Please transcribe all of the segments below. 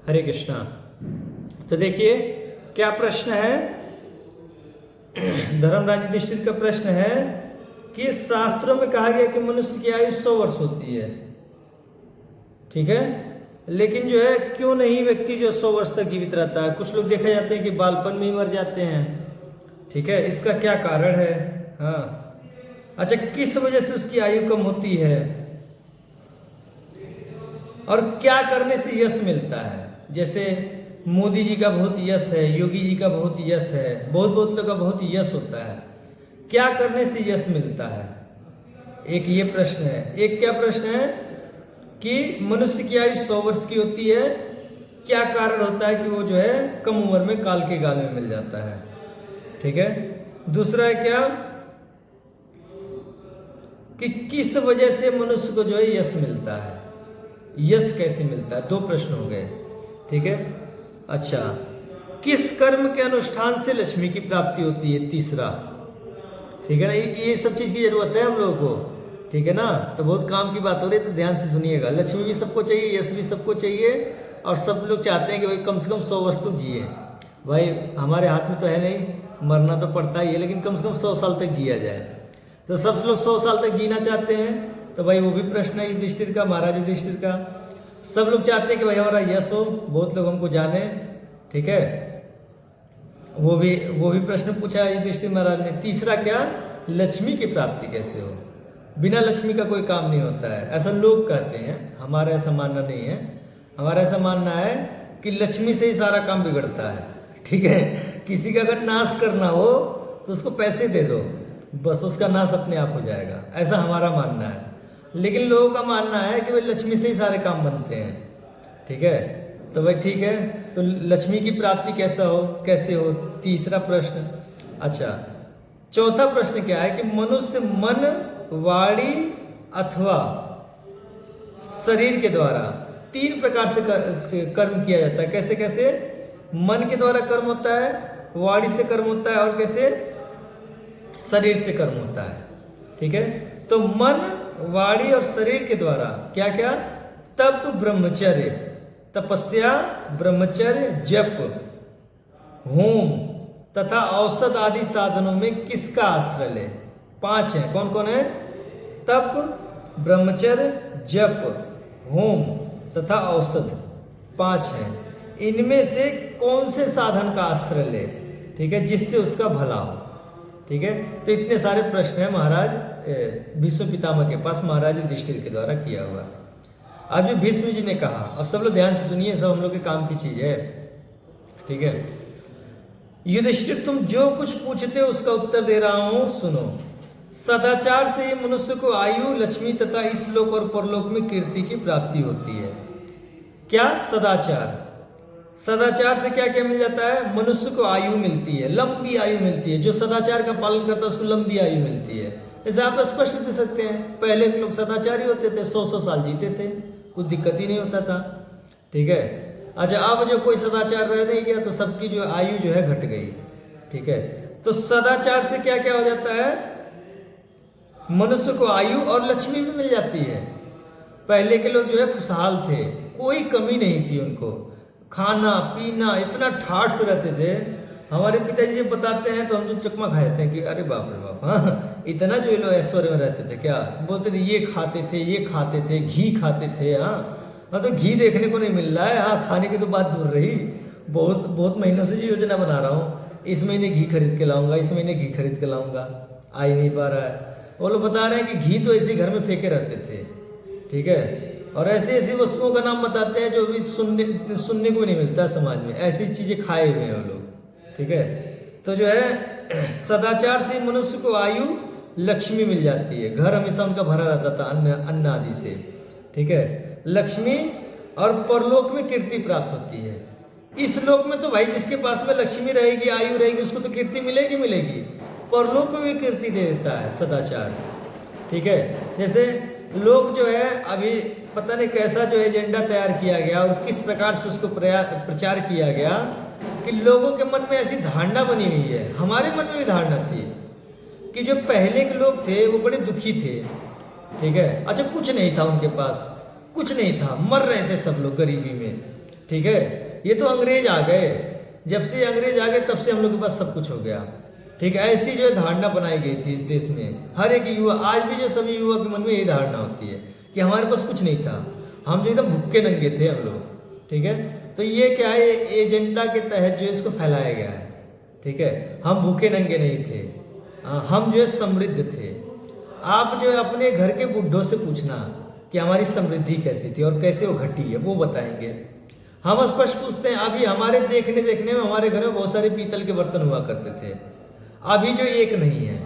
हरे कृष्णा। तो देखिए क्या प्रश्न है, धर्मराज युधिष्ठिर का प्रश्न है कि शास्त्रों में कहा गया कि मनुष्य की आयु 100 वर्ष होती है, ठीक है, लेकिन जो है क्यों नहीं व्यक्ति जो 100 वर्ष तक जीवित रहता है। कुछ लोग देखे जाते हैं कि बालपन में ही मर जाते हैं, ठीक है, इसका क्या कारण है। हाँ, अच्छा, किस वजह से उसकी आयु कम होती है और क्या करने से यश मिलता है। जैसे मोदी जी का बहुत यश है, योगी जी का बहुत यश है, बहुत लोगों का बहुत यश होता है, क्या करने से यश मिलता है। एक ये प्रश्न है। एक क्या प्रश्न है कि मनुष्य की आयु 100 वर्ष की होती है, क्या कारण होता है कि वो जो है कम उम्र में काल के गाल में मिल जाता है, ठीक है। दूसरा है क्या कि किस वजह से मनुष्य को जो है यश मिलता है, यश कैसे मिलता है। 2 प्रश्न हो गए, ठीक है। अच्छा, किस कर्म के अनुष्ठान से लक्ष्मी की प्राप्ति होती है, तीसरा, ठीक है ना। ये सब चीज की जरूरत है हम लोगों को, ठीक है ना। तो बहुत काम की बात हो रही है, तो ध्यान से सुनिएगा। लक्ष्मी भी सबको चाहिए, यश भी सबको चाहिए, और सब लोग चाहते हैं कि भाई कम से कम 100 वर्ष तक जिए। भाई हमारे हाथ में तो है नहीं, मरना तो पड़ता ही है, लेकिन कम से कम 100 साल तक जिया जाए। तो सब लोग 100 साल तक जीना चाहते हैं, तो भाई वो भी प्रश्न है युधिष्ठिर का, महाराज युधिष्ठिर का। सब लोग चाहते हैं कि भाई हमारा यश हो, बहुत लोग हमको जाने, ठीक है, वो भी प्रश्न पूछा है युधिष्ठिर महाराज ने। तीसरा क्या, लक्ष्मी की प्राप्ति कैसे हो, बिना लक्ष्मी का कोई काम नहीं होता है, ऐसा लोग कहते हैं। हमारा ऐसा मानना नहीं है। हमारा ऐसा मानना है कि लक्ष्मी से ही सारा काम बिगड़ता है, ठीक है। किसी का अगर नाश करना हो तो उसको पैसे दे दो, बस उसका नाश अपने आप हो जाएगा, ऐसा हमारा मानना है। लेकिन लोगों का मानना है कि भाई लक्ष्मी से ही सारे काम बनते हैं, ठीक है। तो भाई ठीक है, तो लक्ष्मी की प्राप्ति कैसे हो, तीसरा प्रश्न। अच्छा, चौथा प्रश्न क्या है कि मनुष्य मन, वाणी अथवा शरीर के द्वारा 3 प्रकार से कर्म किया जाता है। कैसे कैसे, मन के द्वारा कर्म होता है, वाणी से कर्म होता है, और कैसे, शरीर से कर्म होता है, ठीक है। तो मन, वाणी और शरीर के द्वारा क्या क्या, तप, ब्रह्मचर्य, तपस्या, ब्रह्मचर्य, जप, होम तथा औषध आदि साधनों में किसका आश्रय ले। 5 है, कौन कौन है, तप, ब्रह्मचर्य, जप, होम तथा औषध, 5 है। इनमें से कौन से साधन का आश्रय ले, ठीक है, जिससे उसका भला हो, ठीक है। तो इतने सारे प्रश्न है महाराज भीष्म पितामह के पास, महाराज युधिष्ठिर के द्वारा किया हुआ। आज जो भीष्म जी ने कहा, अब सब लोग ध्यान से सुनिए, सब हम लोग के काम की चीज है, ठीक है। युधिष्ठिर, तुम जो कुछ पूछते हो उसका उत्तर दे रहा हूं, सुनो। सदाचार से मनुष्य को आयु, लक्ष्मी तथा इस लोक और परलोक में कीर्ति की प्राप्ति होती है। क्या, सदाचार, सदाचार से क्या क्या मिल जाता है, मनुष्य को आयु मिलती है, लंबी आयु मिलती है। जो सदाचार का पालन करता है उसको लंबी आयु मिलती है। जैसे आप स्पष्ट दे सकते हैं, पहले के लोग सदाचारी होते थे, 100 साल जीते थे, कुछ दिक्कत ही नहीं होता था, ठीक है। अच्छा, अब जो कोई सदाचार रह नहीं गया तो सबकी जो आयु जो है घट गई, ठीक है। तो सदाचार से क्या क्या हो जाता है, मनुष्य को आयु और लक्ष्मी भी मिल जाती है। पहले के लोग जो है खुशहाल थे, कोई कमी नहीं थी उनको, खाना पीना इतना ठाठ से रहते थे। हमारे पिताजी जब बताते हैं तो हम जो चकमा खाते हैं कि अरे बाप रे बाप, हाँ, इतना जो ये लोग ऐश्वर्य में रहते थे। क्या बोलते थे, ये खाते थे, ये खाते थे, घी खाते थे। हाँ, तो घी देखने को नहीं मिल रहा है। हाँ, खाने की तो बात दूर रही, बहुत महीनों से योजना बना रहा हूँ, इस महीने घी खरीद के लाऊंगा, इस महीने घी खरीद के लाऊंगा, आ ही नहीं पा रहा है। वो लोग बता रहे हैं कि घी तो ऐसे घर में फेंके रहते थे, ठीक है। और ऐसी ऐसी वस्तुओं का नाम बताते हैं जो भी सुनने को नहीं मिलता है समाज में, ऐसी चीजें खाए हुए हैं वो लोग, ठीक है। तो जो है सदाचार से मनुष्य को आयु, लक्ष्मी मिल जाती है, घर हमेशा उनका भरा रहता था अन्न आदि से, ठीक है। लक्ष्मी और परलोक में कीर्ति प्राप्त होती है। इस लोक में तो भाई जिसके पास में लक्ष्मी रहेगी, आयु रहेगी, उसको तो कीर्ति मिलेगी। परलोक में भी कीर्ति दे देता है सदाचार, ठीक है। जैसे लोग जो है अभी पता नहीं कैसा जो एजेंडा तैयार किया गया और किस प्रकार से उसको प्रचार किया गया कि लोगों के मन में ऐसी धारणा बनी हुई है, हमारे मन में भी धारणा थी कि जो पहले के लोग थे वो बड़े दुखी थे, ठीक है। अच्छा, कुछ नहीं था उनके पास, कुछ नहीं था, मर रहे थे सब लोग गरीबी में। ठीक है, ये तो अंग्रेज आ गए, जब से अंग्रेज आ गए तब से हम लोग के पास सब कुछ हो गया। ठीक है, ऐसी जो है धारणा बनाई गई थी इस देश में। हर एक युवा, आज भी जो सभी युवा के मन में यही धारणा होती है कि हमारे पास कुछ नहीं था, हम जो एकदम भुक्के नंगे थे हम लोग। ठीक है, तो ये क्या है, एजेंडा के तहत जो इसको फैलाया गया है। ठीक है, हम भूखे नंगे नहीं थे, हम जो है समृद्ध थे। आप जो है अपने घर के बुढ़ों से पूछना कि हमारी समृद्धि कैसी थी और कैसे वो घटी है, वो बताएंगे। हम स्पष्ट पूछते हैं, अभी हमारे देखने में हमारे घर में बहुत सारे पीतल के बर्तन हुआ करते थे, अभी जो एक नहीं है,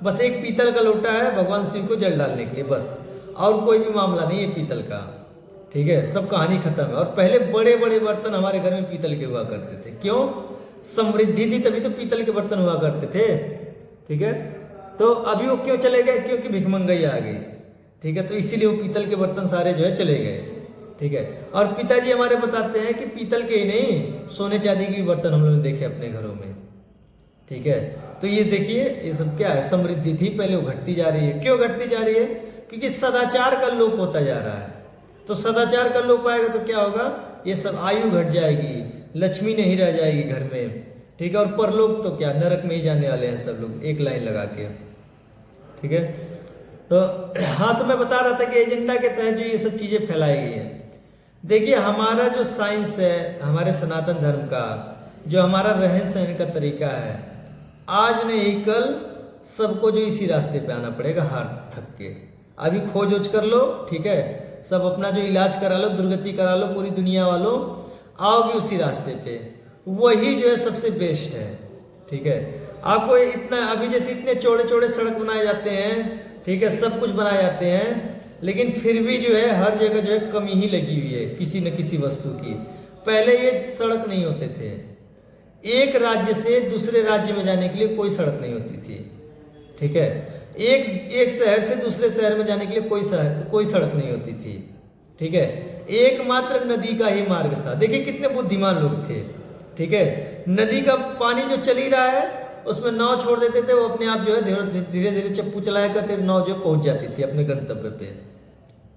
बस एक पीतल का लोटा है भगवान शिव को जल डालने के लिए, बस, और कोई भी मामला नहीं है पीतल का। ठीक है, सब कहानी खत्म है। और पहले बड़े बड़े बर्तन हमारे घर में पीतल के हुआ करते थे, क्यों? समृद्धि थी, तभी तो पीतल के बर्तन हुआ करते थे। ठीक है, तो अभी वो क्यों चले गए? क्योंकि भिखमंगाई आ गई। ठीक है, तो इसीलिए वो पीतल के बर्तन सारे जो है चले गए। ठीक है, और पिताजी हमारे बताते हैं कि पीतल के ही नहीं, सोने चांदी के भी बर्तन हम लोगों ने देखे अपने घरों में। ठीक है, तो ये देखिए, ये सब क्या है, समृद्धि थी, पहले वो घटती जा रही है। क्यों घटती जा रही है? क्योंकि सदाचार का लोप होता जा रहा है। तो सदाचार का लोप आएगा तो क्या होगा? ये सब आयु घट जाएगी, लक्ष्मी नहीं रह जाएगी घर में। ठीक है, और परलोक तो क्या, नरक में ही जाने वाले हैं सब लोग, एक लाइन लगा के। ठीक है, तो हाँ, तो मैं बता रहा था कि एजेंडा के तहत जो ये सब चीज़ें फैलाई गई हैं। देखिए, हमारा जो साइंस है, हमारे सनातन धर्म का जो हमारा रहन सहन का तरीका है, आज नहीं कल सबको जो इसी रास्ते पे आना पड़ेगा, हार थक के। अभी खोज ओज कर लो, ठीक है, सब अपना जो इलाज करा लो, दुर्गति करा लो, पूरी दुनिया वालों आओगे उसी रास्ते पे, वही जो है सबसे बेस्ट है। ठीक है, आपको इतना, अभी जैसे इतने चौड़े चौड़े सड़क बनाए जाते हैं, ठीक है, सब कुछ बनाए जाते हैं, लेकिन फिर भी जो है हर जगह जो है कमी ही लगी हुई है किसी न किसी वस्तु की। पहले ये सड़क नहीं होते थे, एक राज्य से दूसरे राज्य में जाने के लिए कोई सड़क नहीं होती थी। ठीक है, एक शहर से दूसरे शहर में जाने के लिए कोई सड़क नहीं होती थी। ठीक है, एकमात्र नदी का ही मार्ग था। देखिए कितने बुद्धिमान लोग थे। ठीक है, नदी का पानी जो चल ही रहा है उसमें नाव छोड़ देते थे, वो अपने आप जो है धीरे धीरे चप्पू चलाया करते थे, नाव जो पहुंच जाती थी अपने गंतव्य पे।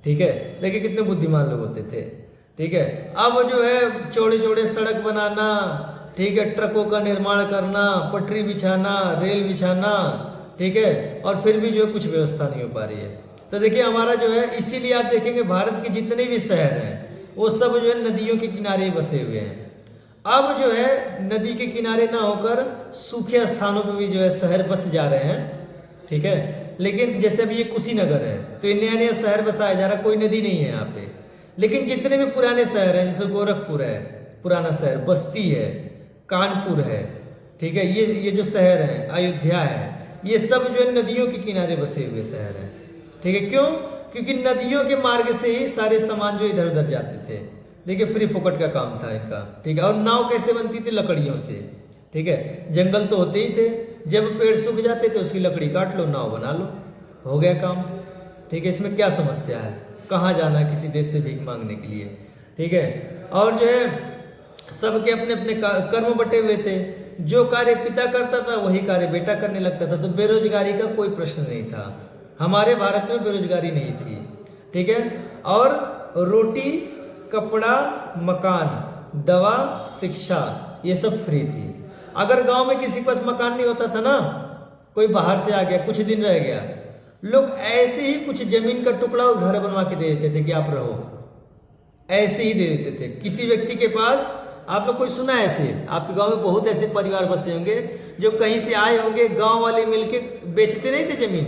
ठीक है, देखिए कितने बुद्धिमान लोग होते थे। ठीक है, अब जो है चौड़े चौड़े सड़क बनाना, ठीक है, ट्रकों का निर्माण करना, पटरी बिछाना, रेल बिछाना, ठीक है, और फिर भी जो है कुछ व्यवस्था नहीं हो पा रही है। तो देखिए हमारा जो है, इसीलिए आप देखेंगे भारत के जितने भी शहर हैं वो सब जो है नदियों के किनारे बसे हुए हैं। अब जो है नदी के किनारे ना होकर सूखे स्थानों पर भी जो है शहर बस जा रहे हैं। ठीक है, लेकिन जैसे अभी ये कुशीनगर है तो ये नया नया शहर बसाया जा रहा है, कोई नदी नहीं है यहाँ पे। लेकिन जितने भी पुराने शहर हैं, जैसे गोरखपुर है पुराना शहर, बस्ती है, कानपुर है, ठीक है, ये जो शहर है, अयोध्या है, ये सब जो है नदियों के किनारे बसे हुए शहर हैं। ठीक है, क्यों? क्योंकि नदियों के मार्ग से ही सारे सामान जो इधर उधर जाते थे। देखिए फ्री फोकट का काम था इनका। ठीक है, और नाव कैसे बनती थी? लकड़ियों से। ठीक है, जंगल तो होते ही थे, जब पेड़ सूख जाते थे उसकी लकड़ी काट लो, नाव बना लो, हो गया काम। ठीक है, इसमें क्या समस्या है? कहाँ जाना है किसी देश से भीख मांगने के लिए? ठीक है, और जो है सबके अपने अपने कर्म बटे हुए थे, जो कार्य पिता करता था वही कार्य बेटा करने लगता था, तो बेरोजगारी का कोई प्रश्न नहीं था। हमारे भारत में बेरोजगारी नहीं थी। ठीक है, और रोटी, कपड़ा, मकान, दवा, शिक्षा, ये सब फ्री थी। अगर गांव में किसी के पास मकान नहीं होता था ना, कोई बाहर से आ गया, कुछ दिन रह गया, लोग ऐसे ही कुछ जमीन का टुकड़ा और घर बनवा के दे देते थे कि आप रहो, ऐसे ही दे देते थे। किसी व्यक्ति के पास, आप लोग कोई सुना है ऐसे? आपके गांव में बहुत ऐसे परिवार बसे होंगे जो कहीं से आए होंगे, गांव वाले मिलके बेचते नहीं थे जमीन,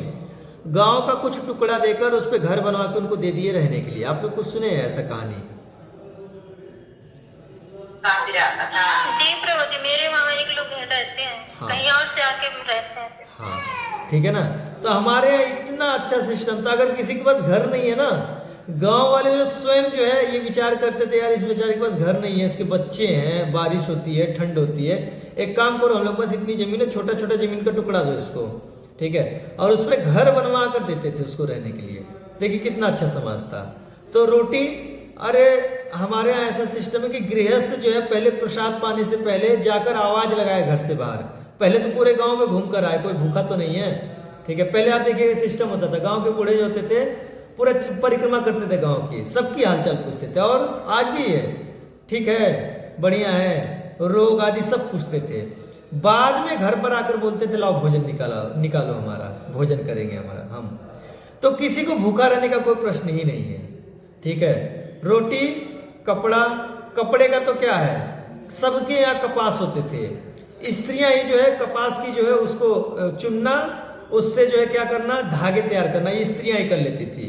गांव का कुछ टुकड़ा देकर उस पर घर बनवा के उनको दे दिए रहने के लिए। आप लोग कुछ सुने हैं ऐसा कहानी? जी प्रभु जी, मेरे वहाँ एक लोग रहते हैं। हाँ। कहीं और से आके रहते हैं। हाँ, ठीक है ना। तो हमारे यहाँ इतना अच्छा सिस्टम था, अगर किसी के पास घर नहीं है ना, गांव वाले लोग स्वयं जो है ये विचार करते थे, यार इस बेचारे के पास घर नहीं है, इसके बच्चे हैं, बारिश होती है, ठंड होती है, एक काम करो हम लोग पास इतनी जमीन है, छोटा छोटा जमीन का टुकड़ा दो इसको, ठीक है, और उसमें घर बनवा कर देते थे उसको रहने के लिए। देखिए कितना अच्छा समाज था। तो रोटी, अरे हमारे यहाँ ऐसा सिस्टम है कि गृहस्थ जो है पहले प्रसाद पाने से पहले जाकर आवाज लगाए घर से बाहर, पहले तो पूरे गांव में घूम कर आए, कोई भूखा तो नहीं है। ठीक है, पहले आप देखिए सिस्टम होता था, गांव के बूढ़े जो होते थे पूरा परिक्रमा करते थे गांव की, सबकी हालचाल पूछते थे, और आज भी है। ठीक है, बढ़िया है, रोग आदि सब पूछते थे। बाद में घर पर आकर बोलते थे लाओ भोजन निकालो हमारा, भोजन करेंगे हमारा हम। तो किसी को भूखा रहने का कोई प्रश्न ही नहीं है, ठीक है। रोटी, कपड़ा, कपड़े का तो क्या है, सबके यहाँ कपास होते थे। स्त्रियां ही जो है कपास की जो है उसको चुनना, उससे जो है क्या करना, धागे तैयार करना, ये स्त्रियां ही कर लेती थी।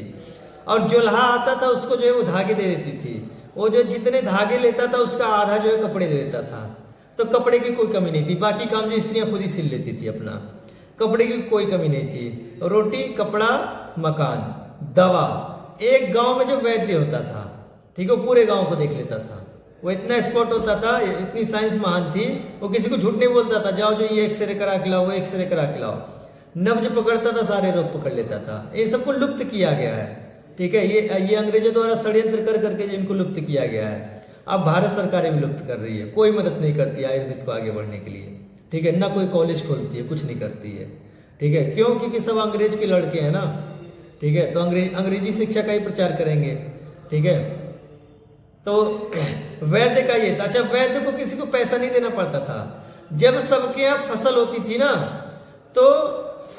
और जोल्हा आता था उसको जो है वो धागे दे देती थी। वो जो जितने धागे लेता था उसका आधा जो है कपड़े दे देता था। तो कपड़े की कोई कमी नहीं थी, बाकी काम जो स्त्रियां खुद ही सिल लेती थी अपना, कपड़े की कोई कमी नहीं थी। रोटी, कपड़ा, मकान, दवा। एक गांव में जो वैद्य होता था, ठीक है, वो पूरे गांव को देख लेता था। वो इतना एक्सपर्ट होता था, इतनी साइंस महान थी, वो किसी को झूठ नहीं बोलता था, जाओ जो ये एक्सरे करा के लाओ, वो एक्सरे करा के लाओ। नब्ज पकड़ता था, सारे रोग पकड़ लेता था। ये सबको लुप्त किया गया है, ठीक है। ये अंग्रेजों द्वारा षड्यंत्र कर करके जो इनको लुप्त किया गया है। अब भारत सरकारें भी लुप्त कर रही है, कोई मदद नहीं करती आयुर्वेद को आगे बढ़ने के लिए, ठीक है। ना कोई कॉलेज खोलती है, कुछ नहीं करती है, ठीक है। क्यों? क्योंकि सब अंग्रेज के लड़के हैं ना, ठीक है। तो अंग्रेजी शिक्षा का ही प्रचार करेंगे, ठीक है। तो वैद्य का ये था। अच्छा, वैद्य को किसी को पैसा नहीं देना पड़ता था। जब सबके यहाँ फसल होती थी ना, तो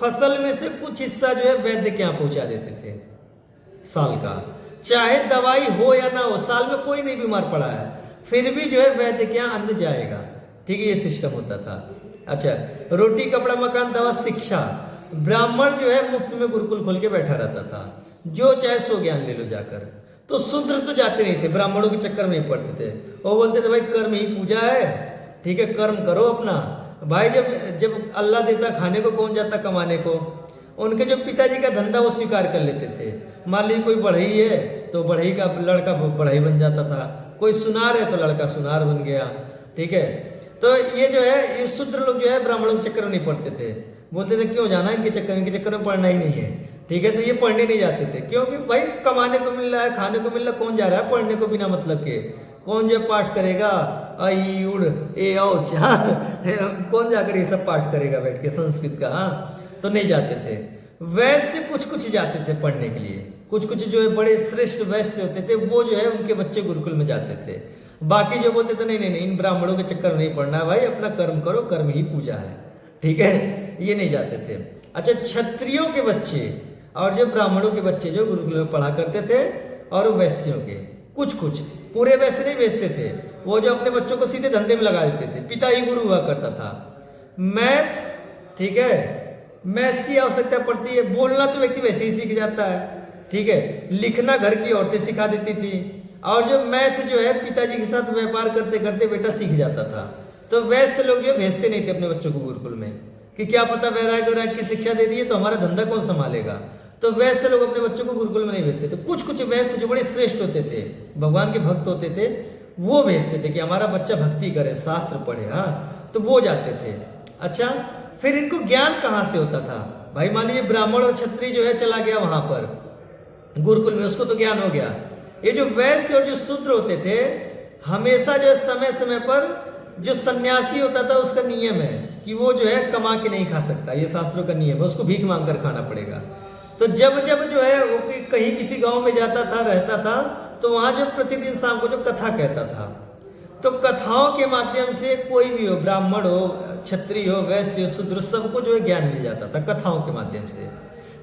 फसल में से कुछ हिस्सा जो है वैद्य के यहाँ पहुंचा देते थे साल का। चाहे दवाई हो या ना हो, साल में कोई नहीं बीमार पड़ा है, फिर भी जो है वैद्य के यहाँ अन्न जाएगा, ठीक है। ये सिस्टम होता था। अच्छा, रोटी, कपड़ा, मकान, दवा, शिक्षा। ब्राह्मण जो है मुफ्त में गुरुकुल खोल के बैठा रहता था, जो चाहे सो ज्ञान ले लो जाकर। तो शूद्र तो जाते नहीं थे, ब्राह्मणों के चक्कर में ही पड़ते थे। वो बोलते थे भाई कर्म ही पूजा है, ठीक है, कर्म करो अपना। भाई जब अल्लाह देता खाने को, कौन जाता कमाने को। उनके जो पिताजी का धंधा वो स्वीकार कर लेते थे। मान लीजिए कोई बढ़ई है तो बढ़ई का लड़का बढ़ई बन जाता था, कोई सुनार है तो लड़का सुनार बन गया, ठीक है। तो ये जो है, ये शूद्र लोग जो है ब्राह्मणों के चक्कर में नहीं पड़ते थे। बोलते थे क्यों जाना इनके चक्कर में पढ़ना ही नहीं है, ठीक है। तो ये पढ़ने नहीं जाते थे, क्योंकि भाई कमाने को मिल रहा है, खाने को मिल रहा है, कौन जा रहा है पढ़ने को बिना मतलब के। कौन जो पाठ करेगा आई उड़ ए औ चा, कौन जाकर ये सब पाठ करेगा बैठ के संस्कृत का, हाँ। तो नहीं जाते थे। वैश्य कुछ जाते थे पढ़ने के लिए, कुछ जो है बड़े श्रेष्ठ वैश्य होते थे, वो जो है उनके बच्चे गुरुकुल में जाते थे। बाकी जो बोलते थे नहीं इन ब्राह्मणों के चक्कर में नहीं पढ़ना है भाई, अपना कर्म करो, कर्म ही पूजा है, ठीक है, ये नहीं जाते थे। अच्छा, क्षत्रियों के बच्चे और जो ब्राह्मणों के बच्चे जो गुरुकुल में पढ़ा करते थे, और वैश्यों के कुछ पूरे वैश्य नहीं बेचते थे, वो जो अपने बच्चों को सीधे धंधे में लगा देते थे। पिता ही गुरु हुआ करता था। मैथ, ठीक है, मैथ की आवश्यकता पड़ती है। बोलना तो व्यक्ति वैसे ही सीख जाता है, ठीक है। लिखना घर की औरतें सिखा देती थी। और जो मैथ जो है पिताजी के साथ व्यापार करते करते बेटा सीख जाता था। तो वैश्य लोग जो भेजते नहीं थे अपने बच्चों को गुरुकुल में, कि क्या पता वैराग्य की शिक्षा दे दिए तो हमारा धंधा कौन संभालेगा। तो वैश्य लोग अपने बच्चों को गुरुकुल में नहीं भेजते थे। कुछ वैश्य जो बड़े श्रेष्ठ होते थे, भगवान के भक्त होते थे, वो भेजते थे कि हमारा बच्चा भक्ति करे, शास्त्र पढ़े, हाँ, तो वो जाते थे। अच्छा, फिर इनको ज्ञान कहाँ से होता था भाई? मान लीजिए ब्राह्मण और क्षत्रिय जो है चला गया वहां पर गुरुकुल में, उसको तो ज्ञान हो गया। ये जो वैश्य और जो शूद्र होते थे, हमेशा जो समय समय पर जो सन्यासी होता था उसका नियम है कि वो जो है कमा के नहीं खा सकता, ये शास्त्रों का नियम है, उसको भीख मांग कर खाना पड़ेगा। तो जब जो है वो कहीं किसी गांव में जाता था, रहता था, तो वहां जो प्रतिदिन शाम को जो कथा कहता था, तो कथाओं के माध्यम से कोई भी हो, ब्राह्मण हो, क्षत्रिय हो, वैश्य हो, शूद्र, सबको जो है ज्ञान मिल जाता था कथाओं के माध्यम से।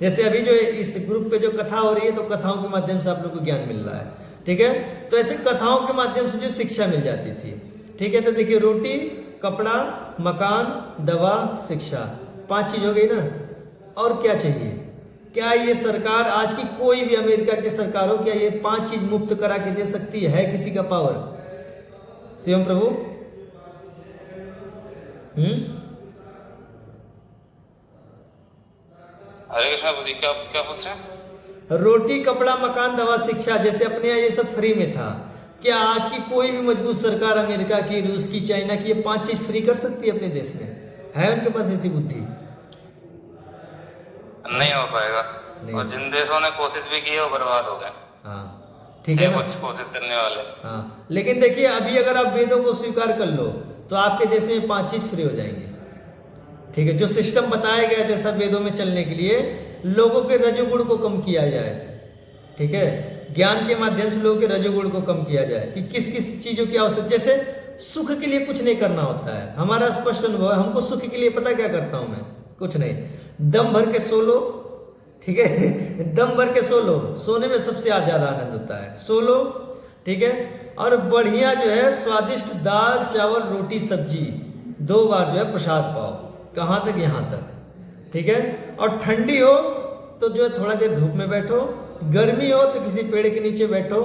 जैसे अभी जो इस ग्रुप पे जो कथा हो रही है, तो कथाओं के माध्यम से आप लोग को ज्ञान मिल रहा है, ठीक है। तो ऐसे कथाओं के माध्यम से जो शिक्षा मिल जाती थी, ठीक है। तो देखिए, रोटी, कपड़ा, मकान, दवा, शिक्षा, 5 चीज हो गई ना। और क्या चाहिए? क्या ये सरकार, आज की कोई भी अमेरिका की सरकार हो, क्या ये 5 चीज मुफ्त करा के दे सकती है? किसी का पावर? शिवम प्रभु, हरे कृष्णा जी, क्या पूछ रहे हैं? रोटी, कपड़ा, मकान, दवा, शिक्षा, जैसे अपने यहाँ ये सब फ्री में था, क्या आज की कोई भी मजबूत सरकार, अमेरिका की, रूस की, चाइना की, ये 5 चीज फ्री कर सकती है अपने देश में? है उनके पास ऐसी बुद्धि? नहीं हो पाएगा। और जिन देशों ने कोशिश भी की है वो बर्बाद हो गए। हाँ, ठीक है ना, कुछ कोशिश करने वाले। हाँ, लेकिन देखिए अभी अगर आप वेदों को स्वीकार कर लो तो आपके देश में 5 चीज फ्री हो जाएंगे, ठीक है। जो सिस्टम बताया गया जैसा वेदों में चलने के लिए, लोगों के रजोगुण को कम किया जाए, ठीक है, ज्ञान के माध्यम से लोगों के रजोगुण को कम किया जाए कि किस किस चीजों की आवश्यकता, जैसे सुख के लिए कुछ नहीं करना होता है। हमारा स्पष्ट अनुभव है, हमको सुख के लिए पता क्या करता हूं मैं, कुछ नहीं, दम भर के सो लो, ठीक है, दम भर के सो लो, सोने में सबसे ज्यादा आनंद होता है, सो लो, ठीक है, और बढ़िया जो है स्वादिष्ट दाल चावल रोटी सब्जी 2 बार जो है प्रसाद पाओ, कहाँ तक, यहाँ तक, ठीक है। और ठंडी हो तो जो है थोड़ा देर धूप में बैठो, गर्मी हो तो किसी पेड़ के नीचे बैठो,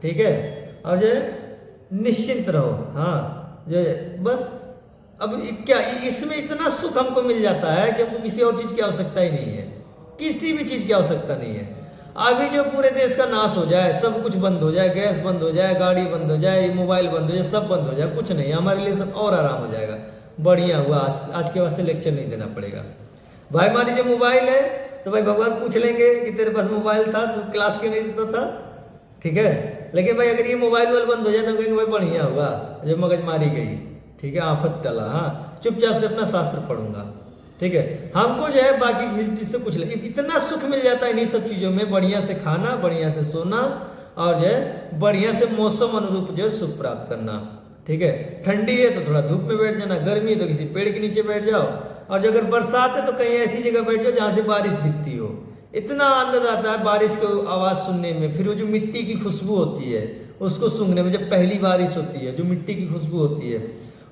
ठीक है, और जो है निश्चिंत रहो, हाँ, जो है बस। अब क्या इसमें इतना सुख हमको मिल जाता है कि हमको किसी और चीज की आवश्यकता ही नहीं है, किसी भी चीज की आवश्यकता नहीं है। अभी जो पूरे देश का नाश हो जाए, सब कुछ बंद हो जाए, गैस बंद हो जाए, गाड़ी बंद हो जाए, मोबाइल बंद हो जाए, सब बंद हो जाए, कुछ नहीं, हमारे लिए सब और आराम हो जाएगा, बढ़िया हुआ। आज के बाद से लेक्चर नहीं देना पड़ेगा भाई। मान लीजिए मोबाइल है तो भाई भगवान पूछ लेंगे कि तेरे पास मोबाइल था तो क्लास क्यों नहीं देता था, ठीक है। लेकिन भाई अगर ये मोबाइल वाल बंद हो जाए तो कहेंगे भाई बढ़िया हुआ, जब मगज मारी गई, ठीक है, आफत टला, हाँ, चुपचाप से अपना शास्त्र पढ़ूंगा, ठीक है। हमको जो है बाकी किसी चीज से कुछ नहीं, इतना सुख मिल जाता है इन्हीं सब चीजों में, बढ़िया से खाना, बढ़िया से सोना, और जो है बढ़िया से मौसम अनुरूप जो है सुख प्राप्त करना, ठीक है। ठंडी है तो थोड़ा धूप में बैठ जाना, गर्मी है तो किसी पेड़ के नीचे बैठ जाओ, और जो अगर बरसात है तो कहीं ऐसी जगह बैठ जाओ जहाँ से बारिश दिखती हो। इतना आनंद आता है बारिश को आवाज सुनने में, फिर वो जो मिट्टी की खुशबू होती है उसको सूंघने में, जब पहली बारिश होती है जो मिट्टी की खुशबू होती है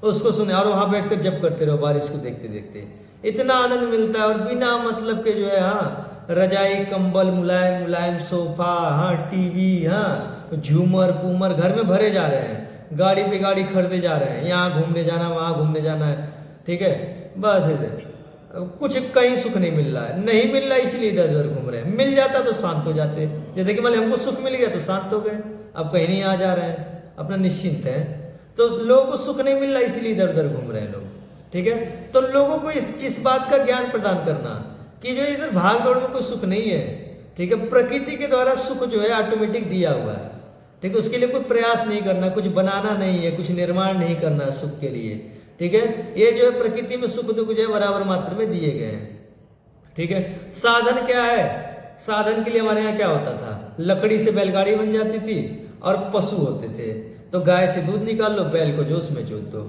उसको सुने, और वहां बैठकर जप करते रहो बारिश को देखते देखते, इतना आनंद मिलता है। और बिना मतलब के जो है, हाँ, रजाई कंबल मुलायम मुलायम सोफा, हाँ, टीवी, हाँ, झूमर पूमर घर में भरे जा रहे हैं, गाड़ी पे गाड़ी खरीदे जा रहे हैं, यहाँ घूमने जाना वहां घूमने जाना है, ठीक है, बस ऐसे कुछ कहीं सुख नहीं मिल रहा है, नहीं मिल रहा इसलिए इधर उधर घूम रहे हैं। मिल जाता तो शांत हो जाते, जैसे कि मान हमको सुख मिल गया तो शांत हो गए, अब कहीं नहीं आ जा रहे हैं, अपना निश्चिंत है। तो लोगों को सुख नहीं मिल रहा इसलिए इधर उधर घूम रहे हैं लोग, ठीक है। तो लोगों को इस बात का ज्ञान प्रदान करना कि जो इधर भाग दौड़ में कोई सुख नहीं है, ठीक है, प्रकृति के द्वारा सुख जो है ऑटोमेटिक दिया हुआ है, ठीक है, उसके लिए कोई प्रयास नहीं करना, कुछ बनाना नहीं है, कुछ निर्माण नहीं करना सुख के लिए, ठीक है। ये जो है प्रकृति में सुख दुख जो है बराबर मात्रा में दिए गए हैं, ठीक है। साधन क्या है, साधन के लिए हमारे यहाँ क्या होता था, लकड़ी से बैलगाड़ी बन जाती थी और पशु होते थे, तो गाय से दूध निकाल लो, बैल को जोश में जोत दो,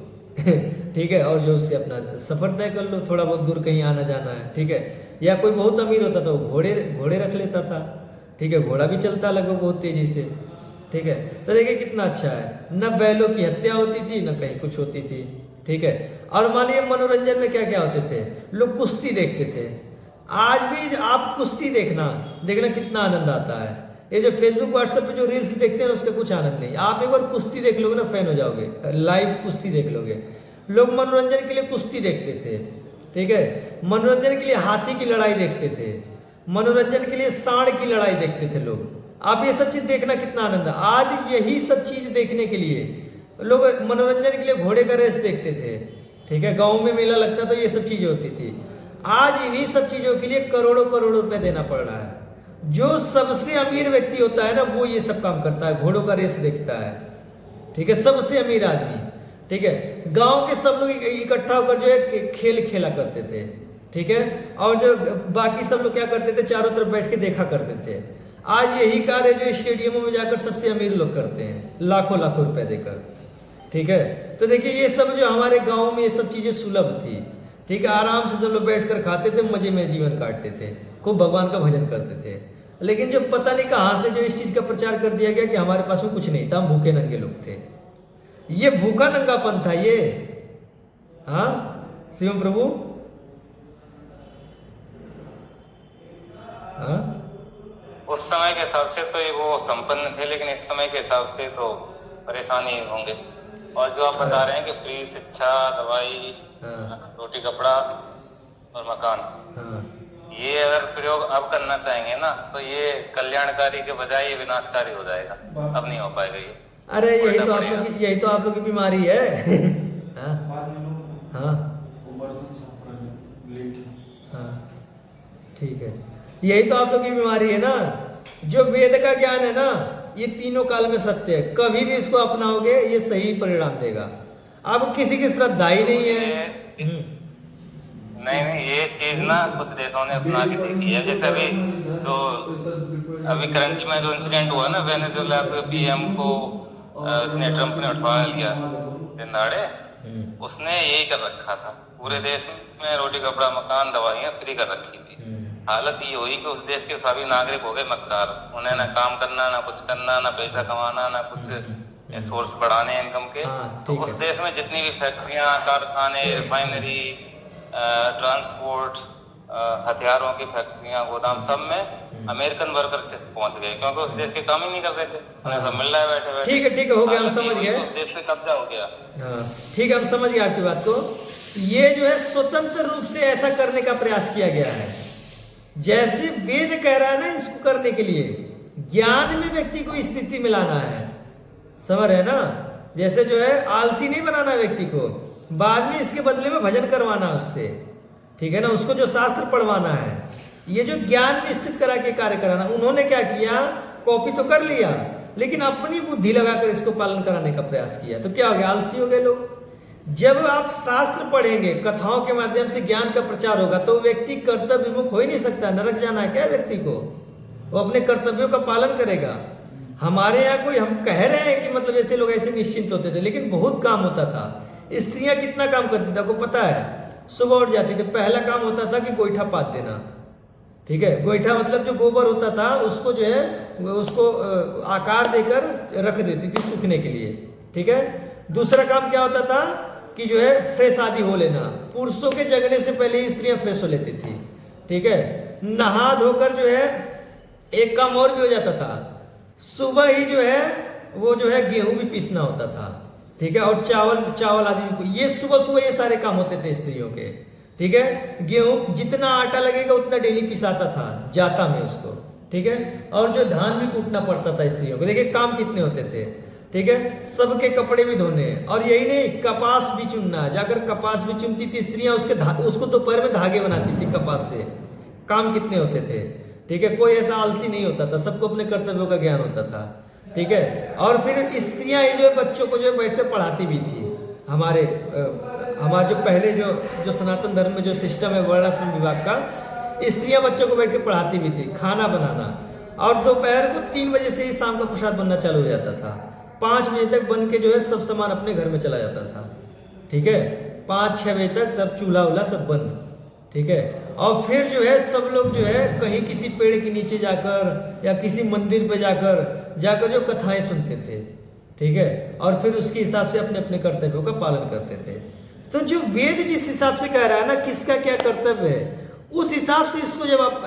ठीक है, और जो उससे अपना सफर तय कर लो, थोड़ा बहुत दूर कहीं आना जाना है, ठीक है। या कोई बहुत अमीर होता था वो घोड़े रख लेता था, ठीक है, घोड़ा भी चलता लगभग बहुत तेजी से, ठीक है। तो देखिए कितना अच्छा है, न बैलों की हत्या होती थी न कहीं कुछ होती थी, ठीक है। और मान लीजिए मनोरंजन में क्या क्या होते थे, लोग कुश्ती देखते थे। आज भी आप कुश्ती देखना कितना आनंद आता है। ये जो फेसबुक व्हाट्सएप पे जो रील्स देखते हैं उसका कुछ आनंद नहीं, आप एक बार कुश्ती देख लोगे ना फैन हो जाओगे, लाइव कुश्ती देख लोगे। लोग मनोरंजन के लिए कुश्ती देखते थे, ठीक है, मनोरंजन के लिए हाथी की लड़ाई देखते थे, मनोरंजन के लिए सांड की लड़ाई देखते थे लोग। आप ये सब चीज देखना कितना आनंद है। आज यही सब चीज देखने के लिए लोग मनोरंजन के लिए घोड़े का रेस देखते थे, ठीक है, गाँव में मेला लगता तो ये सब चीजें होती थी। आज इन्हीं सब चीजों के लिए करोड़ों करोड़ों रुपए देना पड़ रहा है। जो सबसे अमीर व्यक्ति होता है ना वो ये सब काम करता है, घोड़ों का रेस देखता है, ठीक है, सबसे अमीर आदमी, ठीक है। गांव के सब लोग इकट्ठा होकर जो है खेल खेला करते थे, ठीक है, और जो बाकी सब लोग क्या करते थे, चारों तरफ बैठ के देखा करते थे। आज यही कार्य जो स्टेडियमों में जाकर सबसे अमीर लोग करते हैं, लाखों लाखों रुपए देकर, ठीक है। तो देखिए ये सब जो हमारे गाँव में ये सब चीजें सुलभ थी, ठीक है, आराम से सब लोग बैठकर खाते थे, मजे में जीवन काटते थे, खूब भगवान का भजन करते थे। लेकिन जो पता नहीं कहां से जो इस चीज का प्रचार कर दिया गया कि हमारे पास में कुछ नहीं था, हम भूखे नंगे लोग थे। ये भूखा नंगापन था ये, हाँ शिवम प्रभु, हाँ उस समय के हिसाब से तो ये वो संपन्न थे, लेकिन इस समय के हिसाब से तो परेशानी होंगे। और जो आप बता रहे हैं कि फ्री शिक्षा, दवाई, रोटी कपड़ा और मकान, ये अगर प्रयोग अब करना चाहेंगे ना तो ये कल्याणकारी के बजाय ये विनाशकारी हो जाएगा, अब नहीं हो पाएगा ये। अरे यही तो आप लोग की बीमारी है। हाँ ठीक है, यही तो आप लोग की बीमारी है ना। जो वेद का ज्ञान है ना ये तीनों काल में सत्य है, कभी भी इसको अपनाओगे ये सही परिणाम देगा। अब किसी की श्रद्धा ही नहीं है। नहीं, ये चीज ना कुछ देशों ने अपना के देखी है। जैसे अभी करंट में जो इंसिडेंट हुआ ना वेनेजुएला के पीएम को उसने ट्रम्प ने उठवा लिया दिन दहाड़े, उसने यही कर रखा था, पूरे देश में रोटी कपड़ा मकान दवाइयाँ फ्री कर रखी थी। हालत ये हुई कि उस देश के सभी नागरिक हो गए मक्कार, उन्हें ना काम करना, ना कुछ करना, ना पैसा कमाना, ना कुछ सोर्स बढ़ाने इनकम के। तो उस देश में जितनी भी फैक्ट्रियां, कारखाने, रिफाइनरी, ट्रांसपोर्ट, हथियारों की फैक्ट्रियां, गोदाम, सब में अमेरिकन वर्कर पहुंच गए, क्योंकि उस देश के काम ही नहीं कर रहे थे, उन्हें सब मिल रहा है बैठे बैठे। ठीक है, हो गया, हम समझ गए। उस देश पे कब्जा हो गया। हाँ ठीक है, हम समझ गए आपकी बात को। ये जो है स्वतंत्र रूप से ऐसा करने का प्रयास किया गया है, जैसे वेद कह रहा है ना, इसको करने के लिए ज्ञान में व्यक्ति को स्थिति में लाना है, समझ रहे हैं ना। जैसे जो है आलसी नहीं बनाना व्यक्ति को, बाद में इसके बदले में भजन करवाना उससे, ठीक है ना, उसको जो शास्त्र पढ़वाना है, ये जो ज्ञान में स्थित करा के कार्य कराना। उन्होंने क्या किया, कॉपी तो कर लिया, लेकिन अपनी बुद्धि लगाकर इसको पालन कराने का प्रयास किया, तो क्या हो गया, आलसी हो गए लोग। जब आप शास्त्र पढ़ेंगे, कथाओं के माध्यम से ज्ञान का प्रचार होगा, तो व्यक्ति कर्तव्य विमुख हो ही नहीं सकता। नरक जाना है क्या व्यक्ति को, वो अपने कर्तव्यों का पालन करेगा। हमारे यहाँ कोई, हम कह रहे हैं कि मतलब ऐसे लोग ऐसे निश्चिंत होते थे, लेकिन बहुत काम होता था। स्त्रियां कितना काम करती थी आपको पता है, सुबह उठ जाती थी, पहला काम होता था कि गोईठा पात देना, ठीक है। गोईठा मतलब जो गोबर होता था उसको जो है उसको आकार देकर रख देती थी सूखने के लिए, ठीक है। दूसरा काम क्या होता था कि जो है फ्रेश आदि हो लेना, पुरुषों के जगने से पहले ही स्त्रियां फ्रेश हो लेती थी, ठीक है। नहा धोकर जो है एक काम और भी हो जाता था, सुबह ही जो है वो जो है गेहूं भी पीसना होता था, ठीक है, और चावल आदि, ये सुबह ये सारे काम होते थे स्त्रियों के, ठीक है। गेहूं जितना आटा लगेगा उतना डेली पिसाता था जाता में उसको, ठीक है। और जो धान भी कूटना पड़ता था स्त्रियों को, देखिए काम कितने होते थे, ठीक है। सबके कपड़े भी धोने, और यही नहीं, कपास भी चुनना, जाकर कपास भी चुनती थी स्त्रियां, उसको दोपहर में धागे बनाती थी कपास से। काम कितने होते थे, ठीक है। कोई ऐसा आलसी नहीं होता था, सबको अपने कर्तव्यों का ज्ञान होता था, ठीक है। और फिर स्त्रियां ये जो बच्चों को जो बैठकर पढ़ाती भी थी। हमारे जो पहले जो सनातन धर्म में जो सिस्टम है वर्णाश्रम विभाग का, स्त्रियां बच्चों को बैठ के पढ़ाती भी थी, खाना बनाना। और दोपहर को 3 बजे से ही शाम का प्रसाद बनना चालू हो जाता था, 5 बजे तक बन के जो है सब सामान अपने घर में चला जाता था, ठीक है। 5-6 बजे तक सब चूल्हा उल्हा सब बंद, ठीक है। और फिर जो है सब लोग जो है कहीं किसी पेड़ के नीचे जाकर या किसी मंदिर पे जाकर जो कथाएं सुनते थे, ठीक है। और फिर उसके हिसाब से अपने अपने कर्तव्यों का पालन करते थे। तो जो वेद जिस हिसाब से कह रहा है ना किसका क्या कर्तव्य है, उस हिसाब से इसको जब आप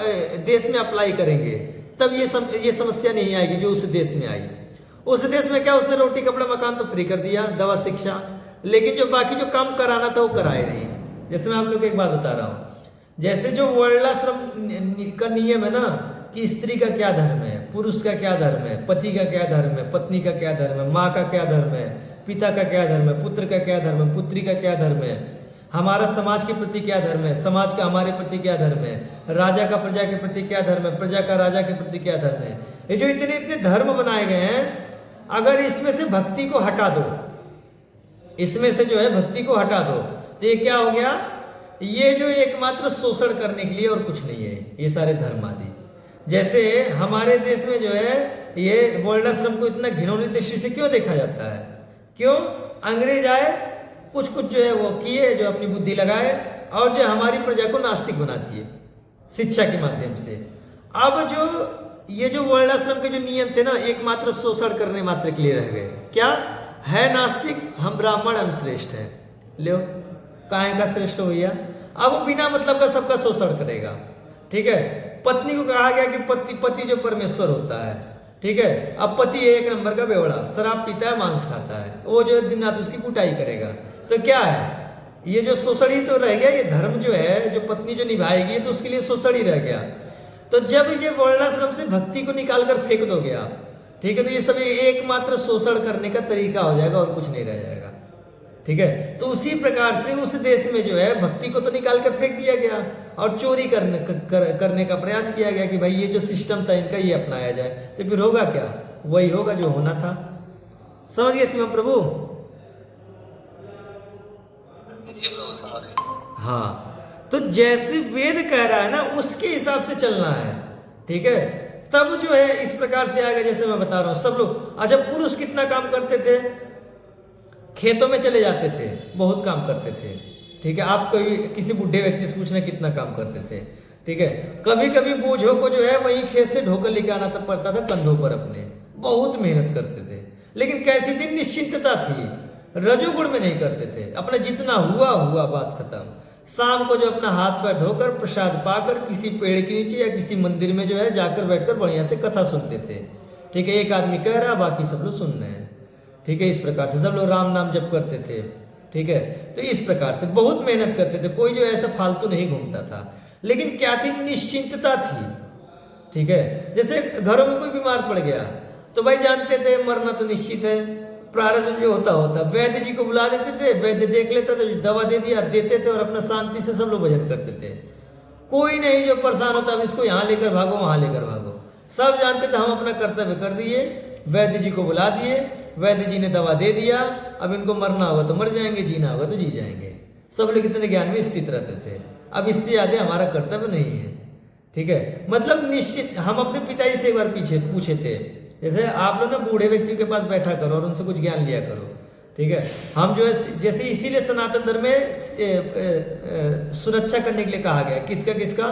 देश में अप्लाई करेंगे तब ये समस्या नहीं आएगी जो उस देश में आई। उस देश में क्या, उसने रोटी कपड़ा मकान तो फ्री कर दिया, दवा शिक्षा, लेकिन जो बाकी जो काम कराना था वो कराए नहीं। जैसे मैं आप लोग को एक बात बता रहा हूँ, जैसे जो वर्णाश्रम का नियम है ना कि स्त्री का क्या धर्म है, पुरुष का क्या धर्म है, पति का क्या धर्म है, पत्नी का क्या धर्म है, माँ का क्या धर्म है, पिता का क्या धर्म है, पुत्र का क्या धर्म है, पुत्री का क्या धर्म है, हमारा समाज के प्रति क्या धर्म है, समाज का हमारे प्रति क्या धर्म है, राजा का प्रजा के प्रति क्या धर्म है, प्रजा का राजा के प्रति क्या धर्म है। ये जो इतने इतने धर्म बनाए गए हैं, अगर इसमें से भक्ति को हटा दो, इसमें से जो है भक्ति को हटा दो, तो ये क्या हो गया, ये जो एकमात्र शोषण करने के लिए और कुछ नहीं है ये सारे धर्म आदि। जैसे हमारे देश में जो है ये वर्णाश्रम को इतना घिनौनी दृष्टि से क्यों देखा जाता है, क्यों, अंग्रेज आए, कुछ जो है वो किए, जो अपनी बुद्धि लगाए और जो हमारी प्रजा को नास्तिक बना दिए शिक्षा के माध्यम से। अब जो ये जो वर्णाश्रम के जो नियम थे ना, एकमात्र शोषण करने मात्र के लिए रह गए। क्या है, नास्तिक, हम ब्राह्मण, हम श्रेष्ठ है, लो काहे का श्रेष्ठ हो भैया। अब वो बिना मतलब का सबका शोषण करेगा, ठीक है। पत्नी को कहा गया कि पति जो परमेश्वर होता है, ठीक है। अब पति एक नंबर का बेवड़ा, शराब पीता है, मांस खाता है, वो जो दिन रात उसकी कुटाई करेगा। तो क्या है, ये जो शोषण ही तो रह गया। ये धर्म जो है, जो पत्नी जो निभाएगी, तो उसके लिए शोषण ही रह गया। तो जब ये वर्णाश्रम से भक्ति को निकाल कर फेंक दोगे आप, ठीक है, तो ये सब एकमात्र शोषण करने का तरीका हो जाएगा और कुछ नहीं रह जाएगा, ठीक है। तो उसी प्रकार से उस देश में जो है भक्ति को तो निकाल कर फेंक दिया गया और चोरी करने का प्रयास किया गया कि भाई ये जो सिस्टम था इनका ये अपनाया जाए। तो फिर होगा क्या, वही होगा जो होना था। समझ गए शिवम प्रभु? हाँ, तो जैसे वेद कह रहा है ना उसके हिसाब से चलना है, ठीक है। तब जो है इस प्रकार से आगे, जैसे मैं बता रहा हूं सब लोग। अच्छा, पुरुष कितना काम करते थे? खेतों में चले जाते थे, बहुत काम करते थे, ठीक है। आप कोई किसी बुढ़े व्यक्ति से पूछना कितना काम करते थे, ठीक है। कभी कभी बोझों को जो है वहीं खेत से ढोकर लेके आना तो पड़ता था कंधों पर अपने, बहुत मेहनत करते थे। लेकिन कैसी थी? निश्चिंतता थी, रजोगुण में नहीं करते थे। अपना जितना हुआ हुआ, बात खत्म। शाम को जो अपना हाथ पैर धोकर प्रसाद पाकर किसी पेड़ के नीचे या किसी मंदिर में जो है जाकर बैठकर बढ़िया से कथा सुनते थे, ठीक है। एक आदमी कह रहा, बाकी सब लोग सुन रहे हैं, ठीक है। इस प्रकार से सब लोग राम नाम जप करते थे, ठीक है। तो इस प्रकार से बहुत मेहनत करते थे, कोई जो ऐसा फालतू नहीं घूमता था। लेकिन क्या थी? निश्चिंतता थी, ठीक है। जैसे घरों में कोई बीमार पड़ गया तो भाई जानते थे मरना तो निश्चित है, प्रारब्ध जो होता होता। वैद्य जी को बुला देते थे, वैद्य देख लेता था, दवा दे दिया, देते थे और अपना शांति से सब लोग भजन करते थे। कोई नहीं जो परेशान होता अब इसको यहाँ लेकर भागो वहां लेकर भागो, सब जानते थे हम अपना कर्तव्य कर दिए, वैद्य जी को बुला दिए, वैद्य जी ने दवा दे दिया, अब इनको मरना होगा तो मर जाएंगे, जीना होगा तो जी जाएंगे। सब लोग इतने ज्ञान में स्थित रहते थे। अब इससे ज्यादा हमारा कर्तव्य नहीं है, ठीक है। मतलब निश्चित। हम अपने पिताजी से एक बार पीछे पूछे थे, जैसे आप लोग ना बूढ़े व्यक्तियों के पास बैठा करो और उनसे कुछ ज्ञान लिया करो, ठीक है। हम जो है जैसे इसीलिए सनातन धर्म में सुरक्षा करने के लिए कहा गया, किसका किसका?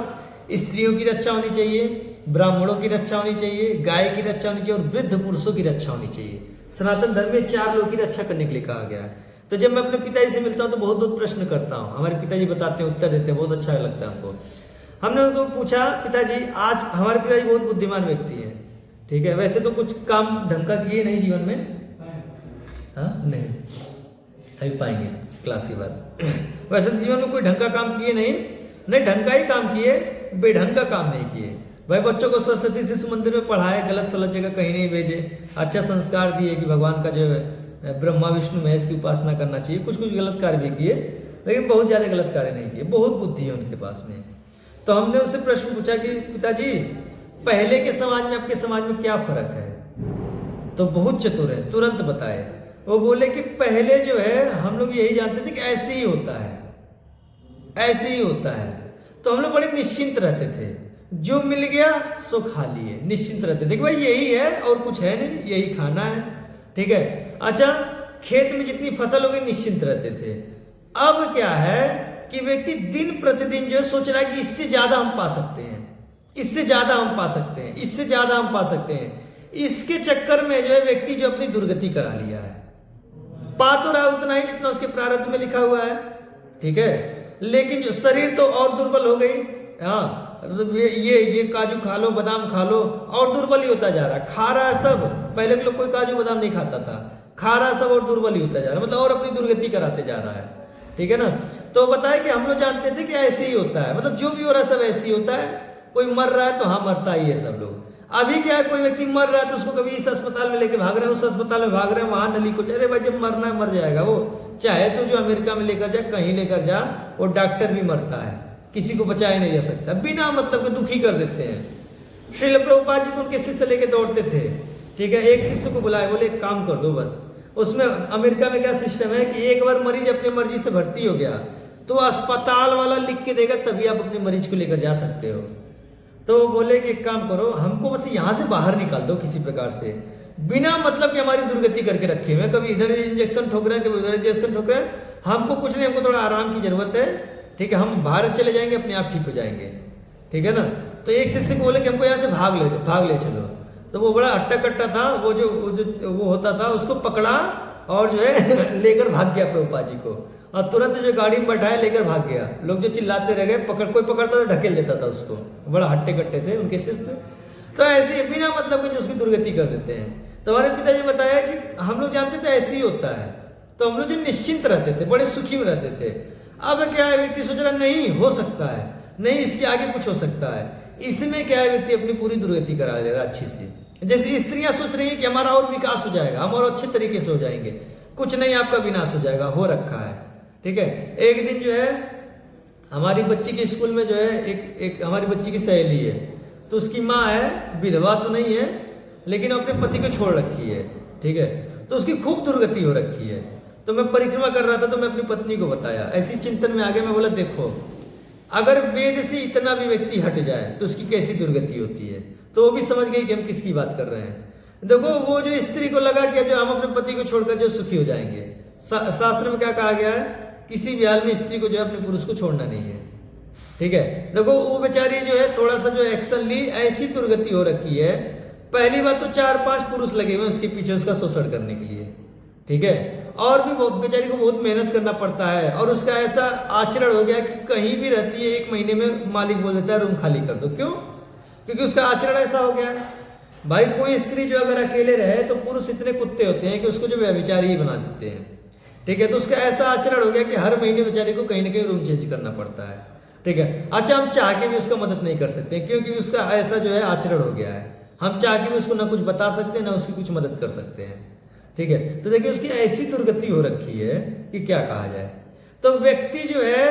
स्त्रियों की रक्षा होनी चाहिए, ब्राह्मणों की रक्षा होनी चाहिए, गाय की रक्षा होनी चाहिए और वृद्ध पुरुषों की रक्षा होनी चाहिए। सनातन धर्म में 4 लोगों की रक्षा करने के लिए कहा गया है। तो जब मैं अपने पिताजी से मिलता हूँ तो बहुत बहुत प्रश्न करता हूँ, हमारे पिताजी बताते हैं, उत्तर देते हैं, बहुत अच्छा लगता है हमको। हमने उनको पूछा, पिताजी आज, हमारे पिताजी बहुत बुद्धिमान व्यक्ति है, ठीक है। वैसे तो कुछ काम ढंग का किए नहीं जीवन में, हाँ नहीं, अभी पाएंगे क्लास के बाद। वैसे तो जीवन में कोई ढंग का काम किए नहीं, ढंग का ही काम किए, बेढंग का काम नहीं किए। भाई बच्चों को सरस्वती शिशु मंदिर में पढ़ाए, गलत सलत जगह कहीं नहीं भेजे, अच्छा संस्कार दिए कि भगवान का जो है ब्रह्मा विष्णु महेश की उपासना करना चाहिए। कुछ कुछ गलत कार्य भी किए, लेकिन बहुत ज्यादा गलत कार्य नहीं किए, बहुत बुद्धि है उनके पास में। तो हमने उनसे प्रश्न पूछा कि पिताजी पहले के समाज में आपके समाज में क्या फर्क है? तो बहुत चतुर है, तुरंत बताए। वो बोले कि पहले जो है हम लोग यही जानते थे कि ऐसे ही होता है, ऐसे ही होता है। तो हम लोग बड़े निश्चिंत रहते थे, जो मिल गया सो खा लिए, निश्चिंत रहते थे कि भाई यही है और कुछ है नहीं, यही खाना है, ठीक है। अच्छा, खेत में जितनी फसल होगी निश्चिंत रहते थे। अब क्या है कि व्यक्ति दिन प्रतिदिन जो है सोच रहा है कि इससे ज्यादा हम पा सकते हैं, इससे ज्यादा हम पा सकते हैं, इससे ज्यादा हम पा सकते हैं। इसके चक्कर में जो है व्यक्ति जो अपनी दुर्गति करा लिया है, पा तो रहा उतना ही जितना उसके प्रारब्ध में लिखा हुआ है, ठीक है। लेकिन जो शरीर तो और दुर्बल हो गई, हाँ ये काजू खा लो, बादाम खा लो, और दुर्बल ही होता जा रहा है। खा रहा है सब, पहले के लोग कोई काजू बादाम नहीं खाता था, खा रहा है सब और दुर्बल ही होता जा रहा है, मतलब और अपनी दुर्गति कराते जा रहा है, ठीक है ना। तो बताए कि हम लोग जानते थे कि ऐसे ही होता है, मतलब जो भी हो रहा है सब ऐसे ही होता है। कोई मर रहा है तो हाँ मरता ही है सब लोग। अभी क्या है, कोई व्यक्ति मर रहा है तो उसको कभी इस अस्पताल में लेके भाग रहे हैं, उस अस्पताल में भाग रहे हैं, वहां नली को, अरे भाई जब मरना है मर जाएगा वो, चाहे तो जो अमेरिका में लेकर जा, कहीं लेकर जा, वो डॉक्टर भी मरता है, किसी को बचाया नहीं जा सकता, बिना मतलब के दुखी कर देते हैं। श्रील प्रभुपाद जी को उनके शिष्य लेके दौड़ते थे, ठीक है। एक शिष्य को बुलाए, बोले एक काम कर दो बस। उसमें अमेरिका में क्या सिस्टम है कि एक बार मरीज अपनी मर्जी से भर्ती हो गया तो अस्पताल वाला लिख के देगा, तभी आप अपने मरीज को लेकर जा सकते हो। तो बोले कि एक काम करो, हमको बस यहाँ से बाहर निकाल दो किसी प्रकार से, बिना मतलब कि हमारी दुर्गति करके रखे हुए, कभी इधर इंजेक्शन ठोक रहे हैं, कभी उधर इंजेक्शन ठोक रहे हैं, हमको कुछ नहीं, हमको थोड़ा आराम की जरूरत है, ठीक है। हम भारत चले जाएंगे, अपने आप ठीक हो जाएंगे, ठीक है ना। तो एक शिष्य को बोले कि हमको यहाँ से भाग ले चलो। तो वो बड़ा हट्टा कट्टा था, वो होता था, उसको पकड़ा और जो है लेकर भाग गया प्रभुपाद जी को, और तुरंत जो गाड़ी में बैठाया लेकर भाग गया। लोग जो चिल्लाते रह गए, कोई पकड़ता तो ढकेल देता था उसको, बड़ा हट्टे कट्टे थे उनके शिष्य। तो ऐसे बिना मतलब के जो उसकी दुर्गति कर देते हैं। तो हमारे पिताजी ने बताया कि हम लोग जानते थे ऐसे ही होता है, तो हम लोग जो निश्चिंत रहते थे, बड़े सुखी में रहते थे। अब क्या है, व्यक्ति सोच रहा नहीं हो सकता है, नहीं इसके आगे कुछ हो सकता है, इसमें क्या है व्यक्ति अपनी पूरी दुर्गति करा ले रहा अच्छी से। जैसे स्त्रियां सोच रही है कि हमारा और विकास हो जाएगा, हम और अच्छे तरीके से हो जाएंगे, कुछ नहीं, आपका विनाश हो जाएगा, हो रखा है, ठीक है। एक दिन जो है हमारी बच्ची के स्कूल में जो है एक हमारी बच्ची की सहेली है, तो उसकी माँ है, विधवा तो नहीं है, लेकिन अपने पति को छोड़ रखी है, ठीक है। तो उसकी खूब दुर्गति हो रखी है। तो मैं परिक्रमा कर रहा था तो मैं अपनी पत्नी को बताया, ऐसी चिंतन में आ गया, मैं बोला देखो अगर वेद से इतना भी व्यक्ति हट जाए तो उसकी कैसी दुर्गति होती है। तो वो भी समझ गई कि हम किसकी बात कर रहे हैं। देखो वो जो स्त्री को लगा कि जो हम अपने पति को छोड़कर जो सुखी हो जाएंगे, शास्त्र में क्या कहा गया है, किसी भी हाल में स्त्री को जो है अपने पुरुष को छोड़ना नहीं है। ठीक है, देखो वो बेचारी जो है थोड़ा सा जो एक्शन ली, ऐसी दुर्गति हो रखी है। पहली बात तो 4-5 पुरुष लगे हुए उसके पीछे उसका शोषण करने के लिए। ठीक है, और भी बहुत बेचारी को बहुत मेहनत करना पड़ता है, और उसका ऐसा आचरण हो गया कि कहीं भी रहती है 1 महीने में मालिक बोल देता है रूम खाली कर दो। क्यों? क्योंकि उसका आचरण ऐसा हो गया है। भाई कोई स्त्री जो अगर अकेले रहे तो पुरुष इतने कुत्ते होते हैं कि उसको जो व्यभिचारी ही बना देते हैं। ठीक है, तो उसका ऐसा आचरण हो गया कि हर महीने बेचारी को कहीं ना कहीं रूम चेंज करना पड़ता है। ठीक है, अच्छा हम चाह के भी उसका मदद नहीं कर सकते क्योंकि उसका ऐसा जो है आचरण हो गया है। हम चाह के भी उसको ना कुछ बता सकते हैं ना उसकी कुछ मदद कर सकते हैं। ठीक है, तो देखिए उसकी ऐसी दुर्गति हो रखी है कि क्या कहा जाए। तो व्यक्ति जो है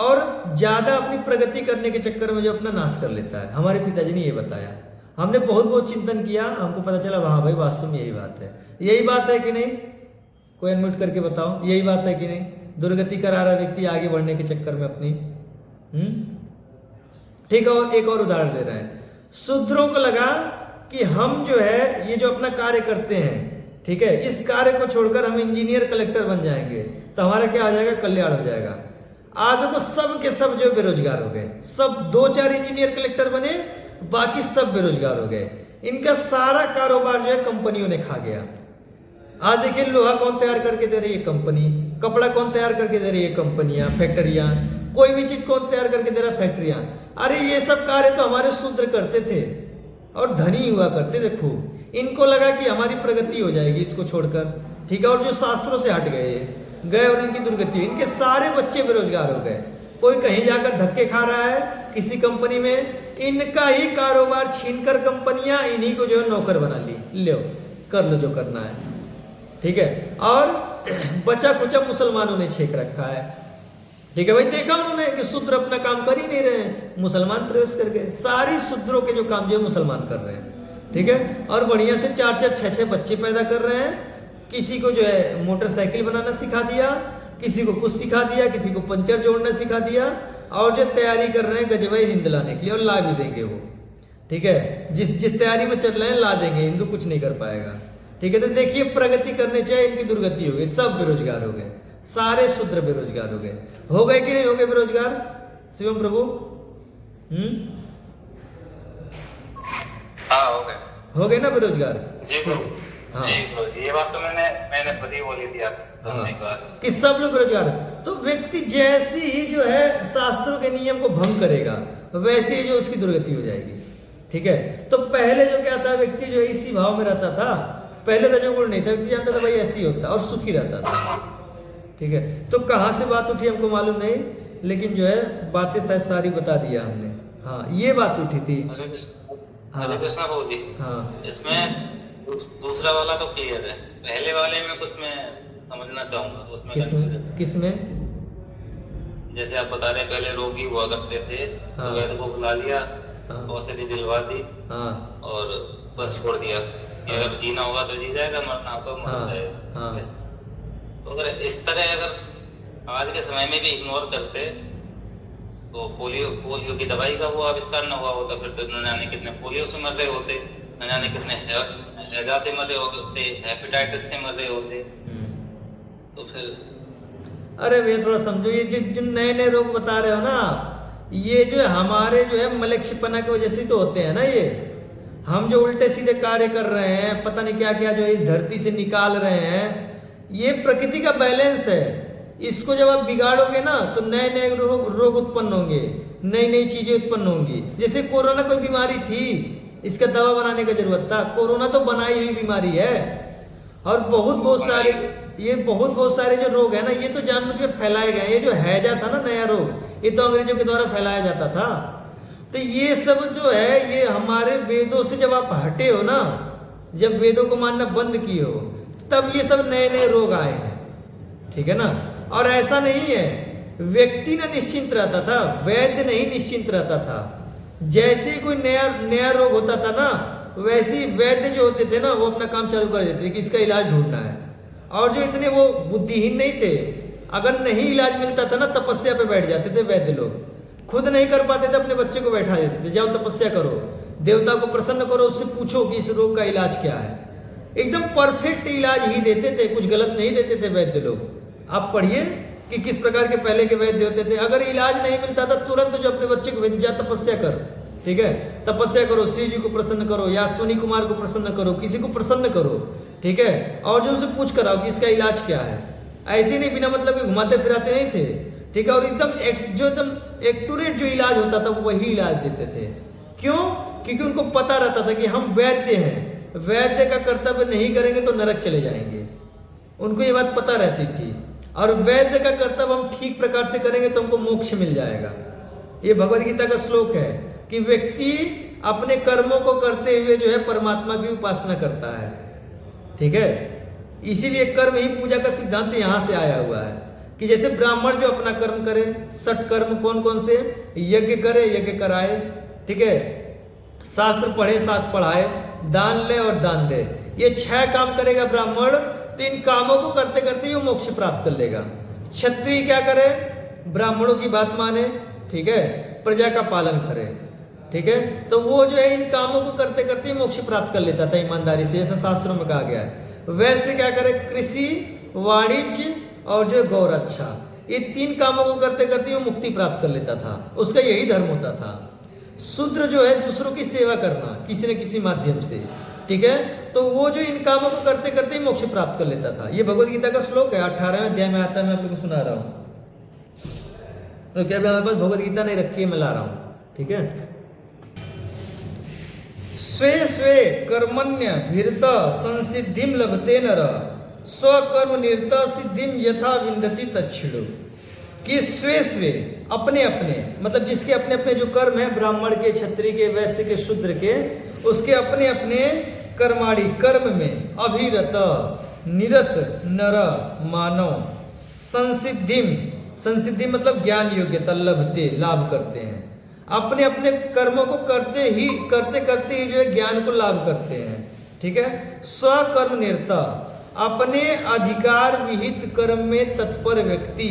और ज्यादा अपनी प्रगति करने के चक्कर में जो अपना नाश कर लेता है। हमारे पिताजी ने ये बताया, हमने बहुत बहुत चिंतन किया, हमको पता चला हाँ भाई वास्तव में यही बात है। यही बात है कि नहीं? कोई अनम्यूट करके बताओ, यही बात है कि नहीं? दुर्गति करा रहा व्यक्ति आगे बढ़ने के चक्कर में अपनी। ठीक है, और एक और उदाहरण दे रहे हैं। शूद्रों को लगा कि हम जो है ये जो अपना कार्य करते हैं, ठीक है, इस कार्य को छोड़कर हम इंजीनियर कलेक्टर बन जाएंगे तो हमारा क्या हो जाएगा, कल्याण हो जाएगा। आज देखो सब के सब जो बेरोजगार हो गए, सब 2-4 इंजीनियर कलेक्टर बने, बाकी सब बेरोजगार हो गए। इनका सारा कारोबार जो है कंपनियों ने खा गया। आज देखिए लोहा कौन तैयार करके दे रही है, कंपनी। कपड़ा कौन तैयार करके दे रही है, कंपनियां, फैक्ट्रियां। कोई भी चीज कौन तैयार करके दे रहा है, फैक्ट्रियां। अरे ये सब कार्य तो हमारे शूद्र करते थे और धनी हुआ करते थे खूब। इनको लगा कि हमारी प्रगति हो जाएगी इसको छोड़कर। ठीक है, और जो शास्त्रों से हट गए और इनकी दुर्गति हुई। इनके सारे बच्चे बेरोजगार हो गए। कोई कहीं जाकर धक्के खा रहा है किसी कंपनी में, इनका ही कारोबार छीनकर कंपनियां इन्हीं को जो है नौकर बना ली, लो कर लो जो करना है। ठीक है, और बचा कुचा मुसलमानों ने छेक रखा है। ठीक है भाई, देखा उन्होंने कि शूद्र अपना काम कर ही नहीं रहे हैं, मुसलमान प्रवेश कर गए। सारी शूद्रों के जो काम जो है मुसलमान कर रहे हैं। ठीक है, और बढ़िया से 4-4, 6-6 बच्चे पैदा कर रहे हैं। किसी को जो है मोटरसाइकिल बनाना सिखा दिया, किसी को कुछ सिखा दिया, किसी को पंचर जोड़ना सिखा दिया, और जो तैयारी कर रहे हैं गजबई हिंद लाने के लिए, और ला भी देंगे वो। ठीक है, जिस तैयारी में चल रहे हैं ला देंगे, हिंदू कुछ नहीं कर पाएगा। ठीक है, तो देखिए प्रगति करने चाहिए, इनकी दुर्गति हो गई, सब बेरोजगार हो गए, सारे शूद्र बेरोजगार हो गए। हो गए कि नहीं हो गए बेरोजगार शिवम प्रभु? हाँ हो गए ना बेरोजगार? जी प्रभु। हाँ, ये बात तो मैंने खुद ही बोली थी कि सब लोग बेरोजगार। तो व्यक्ति जैसी ही जो है शास्त्रों के नियम को भंग करेगा वैसे ही जो उसकी दुर्गति हो जाएगी। ठीक है, तो पहले जो क्या था, व्यक्ति जो इसी भाव में रहता था, पहले रजोगुण नहीं था, व्यक्ति जानता था भाई ऐसे ही होता और सुखी रहता था। ठीक है, तो कहाँ से बात उठी हमको मालूम नहीं, लेकिन जो है बातें शायद सारी बता दिया हमने। हाँ, ये बात उठी थी। हाँ कृष्णा बाबू जी, हाँ इसमें दूसरा वाला तो क्लियर है, पहले वाले में कुछ मैं समझना चाहूंगा। उसमें किसमें जैसे आप बता रहे हैं पहले रोगी हुआ करते थे, हाँ, तो वैद्य को बुला लिया, औषधि दिलवा दी, हाँ, और बस छोड़ दिया कि अगर जीना होगा तो जी जाएगा, मरना तो मर जाएगा। हाँ, तो अगर इस तरह अगर आज के समय में भी इग्नोर करते तो पोलियो की दवाई का वो आविष्कार न हुआ होता, फिर तो न जाने कितने पोलियो से मर रहे होते, न जाने कितने हैजा से मर रहे होते, हेपेटाइटिस से मर रहे होते। तो फिर अरे भैया थोड़ा समझो, ये जो नए नए रोग बता रहे हो ना, ये जो हमारे जो है मलेच्छपना की वजह से तो होते हैं ना। ये हम जो उल्टे सीधे कार्य कर रहे हैं, पता नहीं क्या क्या जो है इस धरती से निकाल रहे हैं, ये प्रकृति का बैलेंस है। इसको जब आप बिगाड़ोगे ना तो नए नए रोग उत्पन्न होंगे, नई नई चीजें उत्पन्न होंगी। जैसे कोरोना कोई बीमारी थी, इसका दवा बनाने का जरूरत था? कोरोना तो बनाई हुई बीमारी है। और बहुत सारे जो रोग है ना, ये तो जानबूझकर फैलाए गए। ये जो हैजा था ना, नया रोग, ये तो अंग्रेजों के द्वारा फैलाया जाता था। तो ये सब जो है ये हमारे वेदों से जब आप हटे हो ना, जब वेदों को मानना बंद किए हो, तब ये सब नए नए रोग आए हैं। ठीक है ना, और ऐसा नहीं है व्यक्ति ना निश्चिंत रहता था, वैद्य नहीं निश्चिंत रहता था। जैसे ही कोई नया रोग होता था ना, वैसे ही वैद्य जो होते थे ना, वो अपना काम चालू कर देते थे कि इसका इलाज ढूंढना है। और जो इतने वो बुद्धिहीन नहीं थे, अगर नहीं इलाज मिलता था ना, तपस्या पे बैठ जाते थे वैद्य लोग। खुद नहीं कर पाते थे अपने बच्चे को बैठा देते थे, जाओ तपस्या करो, देवता को प्रसन्न करो, उससे पूछो कि इस रोग का इलाज क्या है। एकदम परफेक्ट इलाज ही देते थे, कुछ गलत नहीं देते थे वैद्य लोग। आप पढ़िए कि किस प्रकार के पहले के वैद्य होते थे। अगर इलाज नहीं मिलता था तुरंत जो अपने बच्चे को भेज, जा तपस्या कर, ठीक है, तपस्या करो, शिव जी को प्रसन्न करो या सोनी कुमार को प्रसन्न करो, किसी को प्रसन्न करो, ठीक है, और जो उनसे पूछ कर आओ कि इसका इलाज क्या है। ऐसे नहीं बिना मतलब के घुमाते फिराते नहीं थे, ठीक है, और एकदम एक्यूरेट जो इलाज होता था वो वही इलाज देते थे। क्यों? क्योंकि उनको पता रहता था कि हम वैद्य हैं, वैद्य का कर्तव्य नहीं करेंगे तो नरक चले जाएंगे। उनको ये बात पता रहती थी, और वैद्य का कर्तव्य हम ठीक प्रकार से करेंगे तो हमको मोक्ष मिल जाएगा। ये भगवद गीता का श्लोक है कि व्यक्ति अपने कर्मों को करते हुए जो है परमात्मा की उपासना करता है, ठीक है। इसीलिए कर्म ही पूजा का सिद्धांत यहाँ से आया हुआ है कि जैसे ब्राह्मण जो अपना कर्म करे, 60 कर्म कौन कौन से, यज्ञ करे, यज्ञ कराए, ठीक है, शास्त्र पढ़े, शास्त्र पढ़ाए, दान ले और दान दे, ये 6 काम करेगा ब्राह्मण, तो इन कामों को करते करते ही वो मोक्ष प्राप्त कर लेगा। क्षत्रिय क्या करे? ब्राह्मणों की बात माने, ठीक है, प्रजा का पालन करे, ठीक है, तो वो जो है इन कामों को करते करते ही मोक्ष प्राप्त कर लेता था ईमानदारी से, ऐसा शास्त्रों में कहा गया है। वैसे क्या करे? कृषि, वाणिज्य और जो गौ रक्षा, ये 3 कामों को करते करते वो मुक्ति प्राप्त कर लेता था। उसका यही धर्म होता था। शूद्र जो है दूसरों की सेवा करना किसी न किसी माध्यम से, ठीक है, तो वो जो इन कामों को करते करते ही मोक्ष प्राप्त कर लेता था। ये भगवद गीता का श्लोक है, 18वें अध्याय में आता है, मैं आप लोगों को सुना रहा हूँ। तो क्या हमारे पास भगवद गीता नहीं रखी है, मैं ला रहा हूँ, ठीक है। स्वे स्वे कर्मण्य भीरत संसिद्धिम लभते नर स्वकर्म निरत सिद्धिम यथा विंदति तच्छिणु। कि स्वे स्वे अपने अपने, मतलब जिसके अपने अपने जो कर्म है, ब्राह्मण के, क्षत्रिय के, वैश्य के, शूद्र के, उसके अपने अपने कर्माणि कर्म में अभिरत निरत नर मानव संसिद्धिम, संसिद्धि मतलब ज्ञान योग्यता, लभते लाभ करते हैं, अपने अपने कर्मों को करते करते ही जो है ज्ञान को लाभ करते हैं, ठीक है। स्वकर्म निरता, अपने अधिकार विहित कर्म में तत्पर व्यक्ति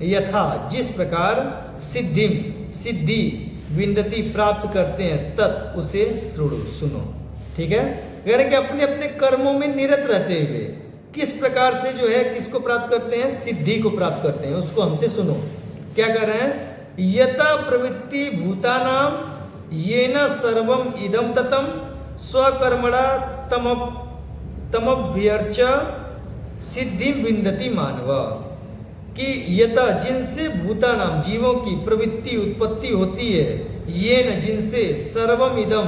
यथा जिस प्रकार सिद्धि विंदति प्राप्त करते हैं तत् उसे सुनो, ठीक है। कह रहे कि अपने अपने कर्मों में निरत रहते हुए किस प्रकार से जो है किसको प्राप्त करते हैं? सिद्धि को प्राप्त करते हैं, उसको हमसे सुनो। क्या कह रहे हैं? यथा प्रवृत्ति भूतानाम येन सर्वम इदम ततम स्वकर्मणा तमभ्यर्च सिद्धि विंदति मानव। कि यथा जिनसे भूतानाम जीवों की प्रवृत्ति उत्पत्ति होती है, येन जिनसे सर्वम इदम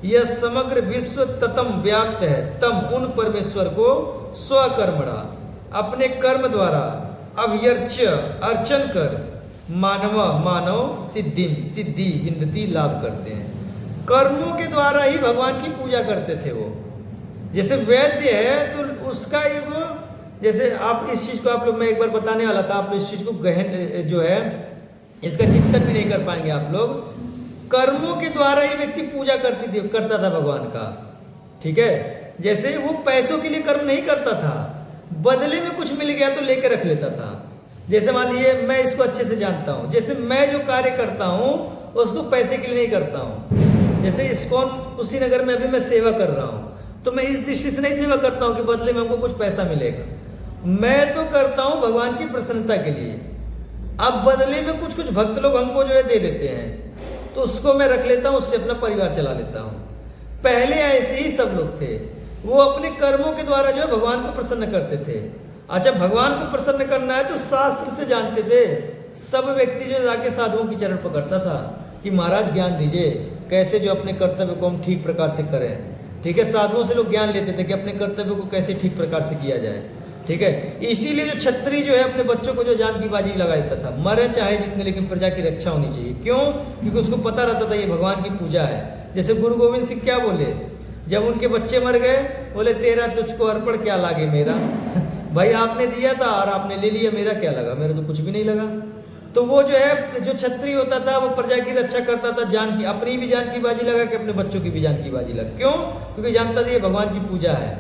यह समग्र विश्व ततम व्याप्त है, तम उन परमेश्वर को स्वकर्मणा अपने कर्म द्वारा अभ्यर्च्य अर्चन कर मानव सिद्धि विंदति लाभ करते हैं। कर्मों के द्वारा ही भगवान की पूजा करते थे वो। जैसे वैद्य है तो उसका ये वो, जैसे आप इस चीज को आप लोग, मैं एक बार बताने वाला था, आप इस चीज को गहन जो है इसका चिंतन भी नहीं कर पाएंगे आप लोग। कर्मों के द्वारा ही व्यक्ति पूजा करता था भगवान का, ठीक है। जैसे वो पैसों के लिए कर्म नहीं करता था, बदले में कुछ मिल गया तो लेकर रख लेता था। जैसे मान लीजिए मैं इसको अच्छे से जानता हूँ, जैसे मैं जो कार्य करता हूँ उसको पैसे के लिए नहीं करता हूँ। जैसे इस्कॉन कुशीनगर में अभी मैं सेवा कर रहा हूँ, तो मैं इस दृष्टि से नहीं सेवा करता हूँ कि बदले में हमको कुछ पैसा मिलेगा। मैं तो करता हूँ भगवान की प्रसन्नता के लिए। अब बदले में कुछ कुछ भक्त लोग हमको जो है दे देते हैं, तो उसको मैं रख लेता हूँ, उससे अपना परिवार चला लेता हूँ। पहले ऐसे ही सब लोग थे, वो अपने कर्मों के द्वारा जो है भगवान को प्रसन्न करते थे। अच्छा, भगवान को प्रसन्न करना है तो शास्त्र से जानते थे। सब व्यक्ति जो जाके साधुओं की चरण पकड़ता था कि महाराज ज्ञान दीजिए, कैसे जो अपने कर्तव्य को हम ठीक प्रकार से करें, ठीक है। साधुओं से लोग ज्ञान लेते थे कि अपने कर्तव्य को कैसे ठीक प्रकार से किया जाए, ठीक है। इसीलिए जो क्षत्रिय जो है अपने बच्चों को जो जान की बाजी लगा देता था, मरे चाहे जितने, लेकिन प्रजा की रक्षा होनी चाहिए। क्यों? क्योंकि उसको पता रहता था ये भगवान की पूजा है। जैसे गुरु गोविंद सिंह क्या बोले जब उनके बच्चे मर गए? बोले तेरा तुझको अर्पण क्या लागे मेरा। भाई आपने दिया था और आपने ले लिया, मेरा क्या लगा, मेरा तो कुछ भी नहीं लगा। तो वो जो है जो क्षत्रिय होता था वो प्रजा की रक्षा करता था, जान की, अपनी भी जान की बाजी लगा के अपने बच्चों की भी जान की बाजी लगा। क्यों? क्योंकि जानता था ये भगवान की पूजा है।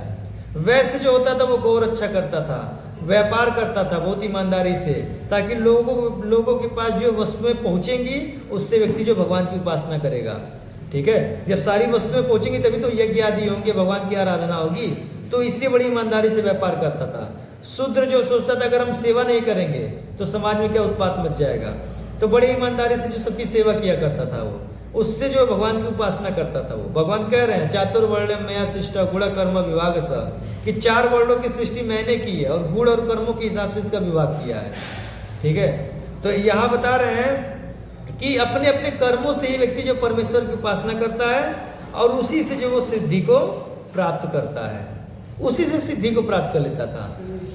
वैश्य जो होता था वो गौ रक्षा करता था। व्यापार करता था बहुत ईमानदारी से, ताकि लोगों के पास जो वस्तुएं पहुंचेंगी उससे व्यक्ति जो भगवान की उपासना करेगा। ठीक है, जब सारी वस्तुएं पहुंचेंगी तभी तो यज्ञ आदि होंगे, भगवान की आराधना होगी। तो इसलिए बड़ी ईमानदारी से व्यापार करता था। शूद्र जो सोचता था अगर हम सेवा नहीं करेंगे तो समाज में क्या उत्पात मच जाएगा, तो बड़ी ईमानदारी से जो सबकी सेवा किया करता था वो, उससे जो भगवान की उपासना करता था वो। भगवान कह रहे हैं चातुर्वर्ण्यम मया सृष्टा गुण कर्म विभाग स, कि 4 वर्णों की सृष्टि मैंने की है और गुण और कर्मों के हिसाब से इसका विभाग किया है। ठीक है, तो यहाँ बता रहे हैं कि अपने अपने कर्मों से ही व्यक्ति जो परमेश्वर की उपासना करता है और उसी से जो वो सिद्धि को प्राप्त करता है, उसी से सिद्धि को प्राप्त कर लेता था।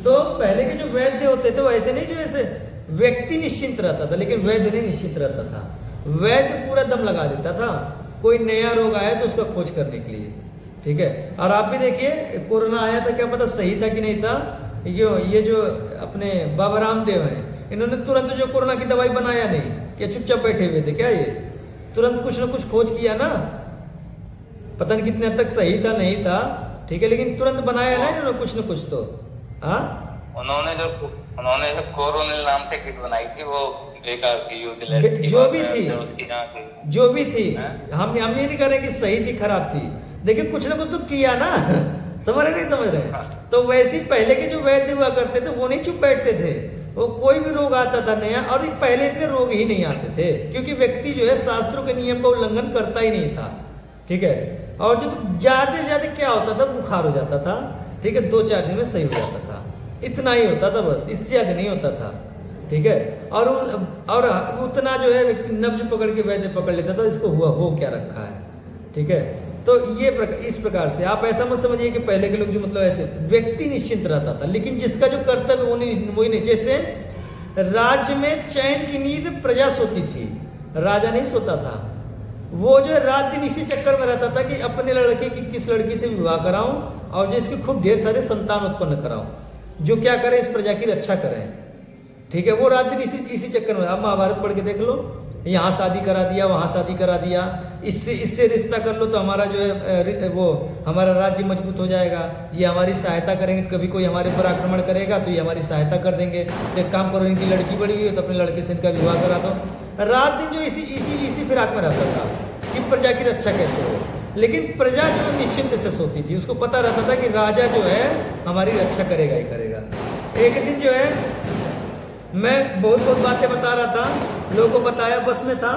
तो पहले के जो वैद्य होते थे वो ऐसे नहीं, जो ऐसे व्यक्ति निश्चिंत रहता था, लेकिन वैद्य नहीं निश्चिंत रहता था। वैद्य पूरा दम लगा देता था कोई नया रोग आया तो उसका खोज करने के लिए। ठीक है, और आप भी देखिए कोरोना आया था, क्या पता सही था कि नहीं था। ये जो अपने बाबा रामदेव हैं, इन्होंने तुरंत जो कोरोना की दवाई बनाया नहीं, क्या चुपचाप बैठे हुए थे क्या? ये तुरंत कुछ ना कुछ खोज किया ना, पता नहीं कितने हद तक सही था नहीं था। ठीक है, लेकिन तुरंत बनाया ना इन्होंने कुछ न कुछ तो। हाँ, उन्होंने जो कोरोनिल नाम से किट बनाई थी वो बेकार की, यूजलेस थी, जो भी थी, उसकी जो भी थी, हम ये नहीं कह रहे कि सही थी खराब थी, लेकिन कुछ ना कुछ तो किया ना। समझ रहे नहीं समझ रहे? तो वैसे ही पहले के जो वैद्य हुआ करते थे वो नहीं चुप बैठते थे, वो कोई भी रोग आता था नया, और पहले इतने रोग ही नहीं आते थे क्योंकि व्यक्ति जो है शास्त्रों के नियम का उल्लंघन करता ही नहीं था। ठीक है, और जो ज्यादा ज्यादा क्या होता था, बुखार हो जाता था। ठीक है, 2-4 दिन में सही हो जाता था, इतना ही होता था बस, इससे ज्यादा नहीं होता था। ठीक है, और उतना जो है व्यक्ति नब्ज पकड़ के वैद्य पकड़ लेता था, इसको हुआ हो क्या रखा है। ठीक है, तो ये इस प्रकार से आप ऐसा मत समझिए कि पहले के लोग जो मतलब ऐसे व्यक्ति निश्चिंत रहता था, लेकिन जिसका जो कर्तव्य वो नहीं। जैसे राज्य में चैन की नींद प्रजा सोती थी, राजा नहीं सोता था। वो जो है रात दिन इसी चक्कर में रहता था कि अपने लड़के की किस लड़की से विवाह कराऊं और जो इसके खूब ढेर सारे संतान उत्पन्न कराऊं, जो क्या करे इस प्रजा की रक्षा करें। ठीक है, वो रात दिन इसी चक्कर में। आप महाभारत पढ़ के देख लो, यहाँ शादी करा दिया, वहाँ शादी करा दिया, इससे रिश्ता कर लो तो हमारा जो है वो हमारा राज्य मजबूत हो जाएगा, ये हमारी सहायता करेंगे, कभी कोई हमारे ऊपर आक्रमण करेगा तो ये हमारी सहायता कर देंगे। तो एक काम करो, इनकी लड़की बड़ी हुई है तो अपने लड़के से इनका विवाह करा दो। रात दिन जो इसी फिराक में रहता था कि प्रजा की रक्षा कैसे हो। लेकिन प्रजा जो निश्चिंत से सोती थी, उसको पता रहता था कि राजा जो है हमारी रक्षा करेगा ही करेगा। एक दिन जो है मैं बहुत बातें बता रहा था, लोगों को बताया, बस में था,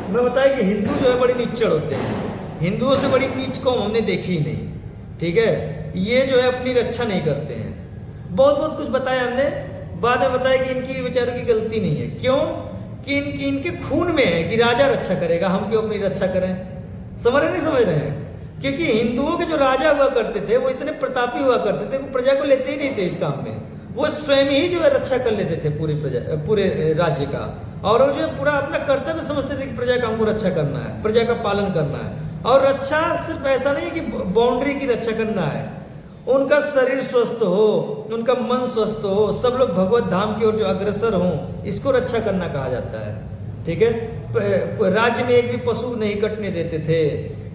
मैं बताया कि हिंदू जो है बड़े नीचड़ होते हैं, हिंदुओं से बड़ी नीच कौम हमने देखी ही नहीं। ठीक है, ये जो है अपनी रक्षा नहीं करते हैं। बहुत कुछ बताया हमने, बाद में बताया कि इनकी बेचारों की गलती नहीं है। क्यों? कि इनके खून में है कि राजा रक्षा करेगा, हम क्यों अपनी रक्षा करें। समझ रहे नहीं समझ रहे हैं? क्योंकि हिंदुओं के जो राजा हुआ करते थे वो इतने प्रतापी हुआ करते थे, वो प्रजा को लेते ही नहीं थे इस काम में, वो स्वयं ही जो है रक्षा कर लेते थे पूरे राज्य का। और वो जो है पूरा अपना कर्तव्य समझते थे कि प्रजा का हमको रक्षा करना है, प्रजा का पालन करना है। और रक्षा सिर्फ ऐसा नहीं है कि बाउंड्री की रक्षा करना है, उनका शरीर स्वस्थ हो, उनका मन स्वस्थ हो, सब लोग भगवत धाम की ओर जो अग्रसर हों, इसको रक्षा करना कहा जाता है। ठीक है, राज्य में एक भी पशु नहीं कटने देते थे।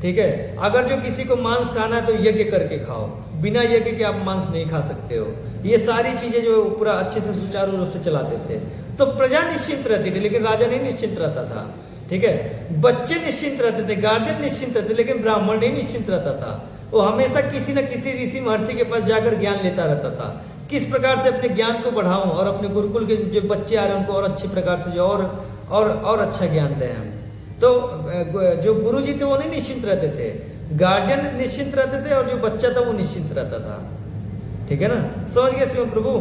ठीक है, अगर जो किसी को मांस खाना है तो यज्ञ करके खाओ, बिना यज्ञ के आप मांस नहीं खा सकते हो। ये सारी चीजें जो पूरा अच्छे से सुचारू रूप से चलाते थे। तो प्रजा निश्चिंत रहती थी, लेकिन राजा नहीं निश्चिंत रहता था। ठीक है, बच्चे निश्चिंत रहते थे, गार्जियन निश्चिंत रहते, लेकिन ब्राह्मण नहीं निश्चिंत रहता था। वो हमेशा किसी न किसी ऋषि महर्षि के पास जाकर ज्ञान लेता रहता था, किस प्रकार से अपने ज्ञान को बढ़ाऊं और अपने गुरुकुल के जो बच्चे आ रहे हैं उनको और अच्छी प्रकार से जो और अच्छा ज्ञान दें हम। तो जो गुरु जी थे वो नहीं निश्चिंत रहते थे, गार्जियन निश्चिंत रहते थे और जो बच्चा था वो निश्चिंत रहता था। ठीक है ना, समझ गए शिव प्रभु?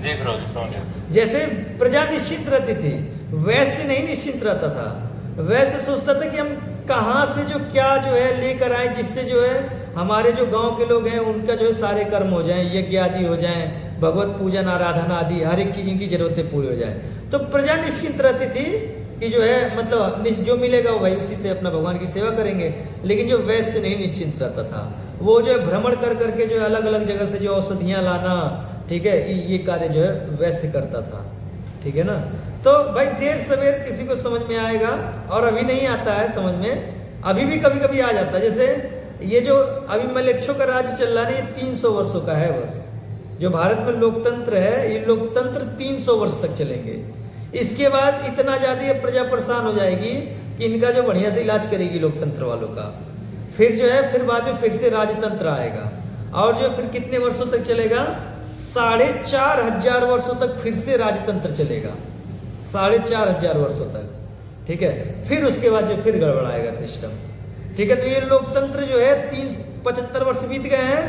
जी प्रभु समझ गया। जैसे प्रजा निश्चिंत रहती थी, वैसे नहीं निश्चिंत रहता था। वैसे सोचता था कि हम कहाँ से जो क्या जो है लेकर आए, जिससे जो है हमारे जो गांव के लोग हैं उनका जो है सारे कर्म हो जाएं, यज्ञ आदि हो जाएं, भगवत पूजन आराधना आदि हर एक चीज की जरूरतें पूरी हो जाए। तो प्रजा निश्चिंत रहती थी कि जो है मतलब जो मिलेगा वो भाई उसी से अपना भगवान की सेवा करेंगे। लेकिन जो वैश्य नहीं निश्चिंत रहता था, वो जो है भ्रमण कर करके जो है अलग अलग जगह से जो औषधियाँ लाना, ठीक है, ये कार्य जो है वैश्य करता था। ठीक है ना, तो भाई देर सवेर किसी को समझ में आएगा, और अभी नहीं आता है समझ में, अभी भी कभी कभी आ जाता है। जैसे ये जो अभी मलेच्छों का राज्य चल रहा है ये 300 वर्षों का है बस। जो भारत में लोकतंत्र है, ये लोकतंत्र 300 वर्ष तक चलेंगे। इसके बाद इतना ज़्यादा ये प्रजा परेशान हो जाएगी कि इनका जो बढ़िया से इलाज करेगी लोकतंत्र वालों का। फिर जो है फिर बाद में फिर से राजतंत्र आएगा, और जो फिर कितने वर्षों तक चलेगा? 4500 वर्षों तक फिर से राजतंत्र चलेगा, 4500 वर्षों तक। ठीक है, फिर उसके बाद जो फिर गड़बड़ाएगा सिस्टम। ठीक है, तो ये लोकतंत्र जो है 75 वर्ष बीत गए हैं,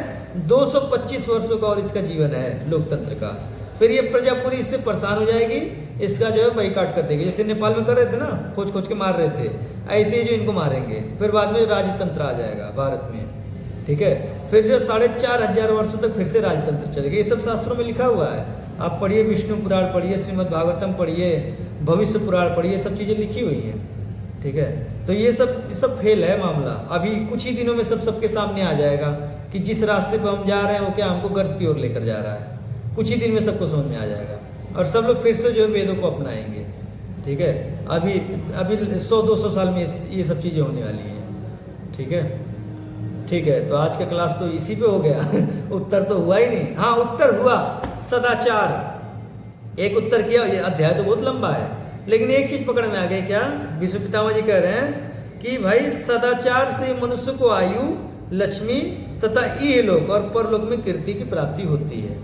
225 वर्षों का और इसका जीवन है लोकतंत्र का। फिर ये प्रजा पूरी इससे परेशान हो जाएगी, इसका जो है बाइकाट कर देगी। जैसे नेपाल में कर रहे थे ना, खोज खोज के मार रहे थे, ऐसे ही जो इनको मारेंगे। फिर बाद में राजतंत्र आ जाएगा भारत में। ठीक है, फिर जो 4500 वर्षों तक फिर से राजतंत्र चलेगा। ये सब शास्त्रों में लिखा हुआ है, आप पढ़िए, विष्णु पुराण पढ़िए, श्रीमद् भागवतम पढ़िए, भविष्य पुराण पढ़िए, सब चीज़ें लिखी हुई हैं। ठीक है, तो ये सब फेल है मामला। अभी कुछ ही दिनों में सबके सामने आ जाएगा कि जिस रास्ते पर हम जा रहे हैं वो क्या हमको गर्त की ओर लेकर जा रहा है। कुछ ही दिन में सबको समझ में आ जाएगा, और सब लोग फिर से जो है वेदों को अपनाएंगे। ठीक है, अभी 100-200 साल में ये सब चीज़ें होने वाली हैं। ठीक है, ठीक है, तो आज का क्लास तो इसी पे हो गया। उत्तर तो हुआ ही नहीं। हाँ, उत्तर हुआ, सदाचार। एक उत्तर किया, ये अध्याय तो बहुत लंबा है, लेकिन एक चीज पकड़ में आ गई क्या? विश्व पितामह जी कह रहे हैं कि भाई सदाचार से मनुष्य को आयु, लक्ष्मी तथा इहलोक और परलोक में कीर्ति की प्राप्ति होती है।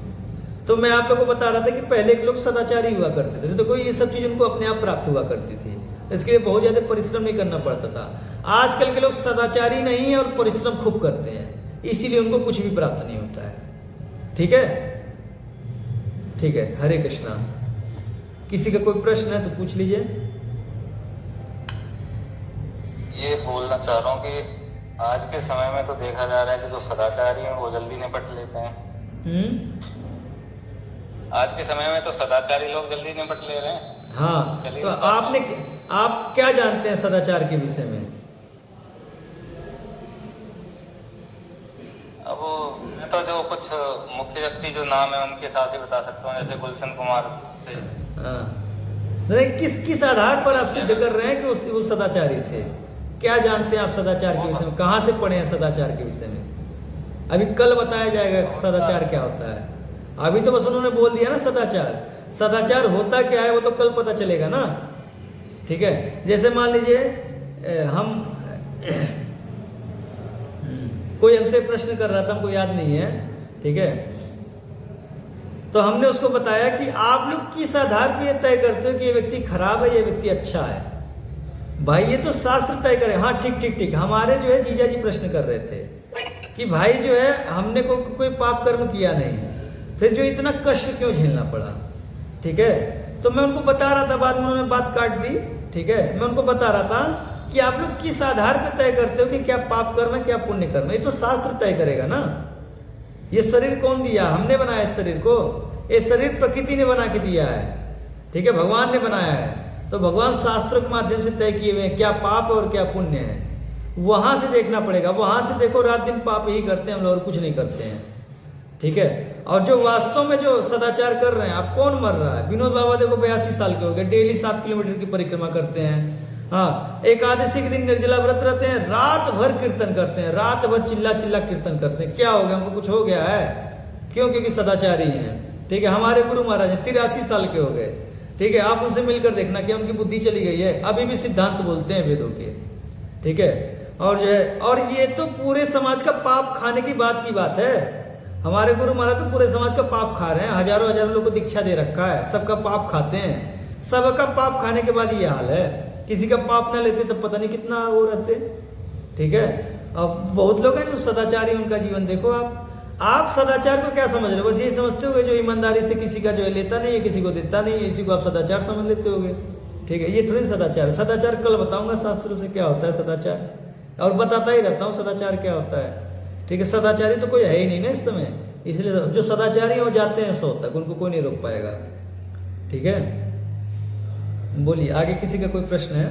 तो मैं आप लोगों को बता रहा था कि पहले के लोग सदाचारी हुआ करते थे, तो कोई ये सब चीज उनको अपने आप प्राप्त हुआ करती थी, इसके लिए बहुत ज्यादा परिश्रम नहीं करना पड़ता था। आजकल के लोग सदाचारी नहीं है और परिश्रम खूब करते हैं, इसीलिए उनको कुछ भी प्राप्त नहीं होता है। ठीक है, ठीक है, हरे कृष्णा। किसी का कोई प्रश्न है तो पूछ लीजिए। ये बोलना चाह रहा हूँ कि आज के समय में तो देखा जा रहा है कि जो सदाचारी हैं वो जल्दी निपट लेते हैं। आज के समय में तो सदाचारी लोग जल्दी निपट ले रहे हैं। हाँ, तो आप क्या जानते हैं सदाचार के विषय में? अब मैं तो जो कुछ मुख्य व्यक्ति जो नाम है उनके साथ ही बता सकता हूँ, जैसे गुलशन कुमार थे। हाँ, किस आधार पर आप सिद्ध कर रहे हैं कि वो सदाचारी थे? क्या जानते हैं आप सदाचार के विषय में? कहाँ से पढ़े हैं सदाचार के विषय में? अभी कल बताया जाएगा सदाचार क्या होता है। अभी तो बस उन्होंने बोल दिया ना सदाचार। सदाचार होता क्या है वो तो कल पता चलेगा ना। ठीक है, जैसे मान लीजिए हम कोई हमसे प्रश्न कर रहा था, हमको याद नहीं है। ठीक है, तो हमने उसको बताया कि आप लोग किस आधार पर यह तय करते हो कि ये व्यक्ति खराब है, ये व्यक्ति अच्छा है? भाई ये तो शास्त्र तय करे। हाँ, ठीक। हमारे जो है जीजा जी प्रश्न कर रहे थे कि भाई जो है हमने कोई पाप कर्म किया नहीं, फिर जो इतना कष्ट क्यों झेलना पड़ा? ठीक है, तो मैं उनको बता रहा था, बाद में उन्होंने बात काट दी। ठीक है, मैं उनको बता रहा था कि आप लोग किस आधार पर तय करते हो कि क्या पाप कर्म है, क्या पुण्य कर्म है? ये तो शास्त्र तय करेगा ना। ये शरीर कौन दिया? हमने बनाया इस शरीर को। ये शरीर प्रकृति ने बना के दिया है। ठीक है, भगवान ने बनाया है। तो भगवान शास्त्रों के माध्यम से तय किए हुए हैं क्या पाप और क्या पुण्य है। वहां से देखना पड़ेगा। वहां से देखो, रात दिन पाप ही करते हैं हम लोग और कुछ नहीं करते हैं। ठीक है, और जो वास्तव में जो सदाचार कर रहे हैं, आप कौन मर रहा है? विनोद बाबा देखो 82 साल के हो गए, डेली 7 किलोमीटर की परिक्रमा करते हैं। हाँ, एकादशी के दिन निर्जला व्रत रहते हैं, रात भर कीर्तन करते हैं, रात भर चिल्ला कीर्तन करते हैं। क्या हो गया? हमको कुछ हो गया है? क्यों? क्योंकि सदाचारी हैं। ठीक है, हमारे गुरु महाराज 83 साल के हो गए। ठीक है, आप उनसे मिलकर देखना कि उनकी बुद्धि चली गई है, अभी भी सिद्धांत बोलते हैं वेदों के। ठीक है, और जो है, और ये तो पूरे समाज का पाप खाने की बात है। हमारे गुरु महाराज तो पूरे समाज का पाप खा रहे हैं, हजारों लोगों को दीक्षा दे रखा है, सबका पाप खाते हैं। सबका पाप खाने के बाद ये हाल है। किसी का पाप ना लेते तो पता नहीं कितना वो रहते। ठीक है, अब बहुत लोग हैं जो सदाचारी, उनका जीवन देखो आप सदाचार को क्या समझ रहे हो? बस ये समझते हो जो ईमानदारी से किसी का जो है लेता नहीं है, किसी को देता नहीं है, इसी को आप सदाचार समझ लेते होगे। ठीक है, ये थोड़ी सदाचार है। सदाचार कल बताऊंगा शास्त्रों से क्या होता है सदाचार, और बताता ही रहता हूँ सदाचार क्या होता है। ठीक है, सदाचारी तो कोई है ही नहीं ना इस समय, इसलिए जो सदाचारी हो जाते हैं 100 तक, उनको कोई नहीं रोक पाएगा। ठीक है, बोलिए आगे, किसी का कोई प्रश्न है?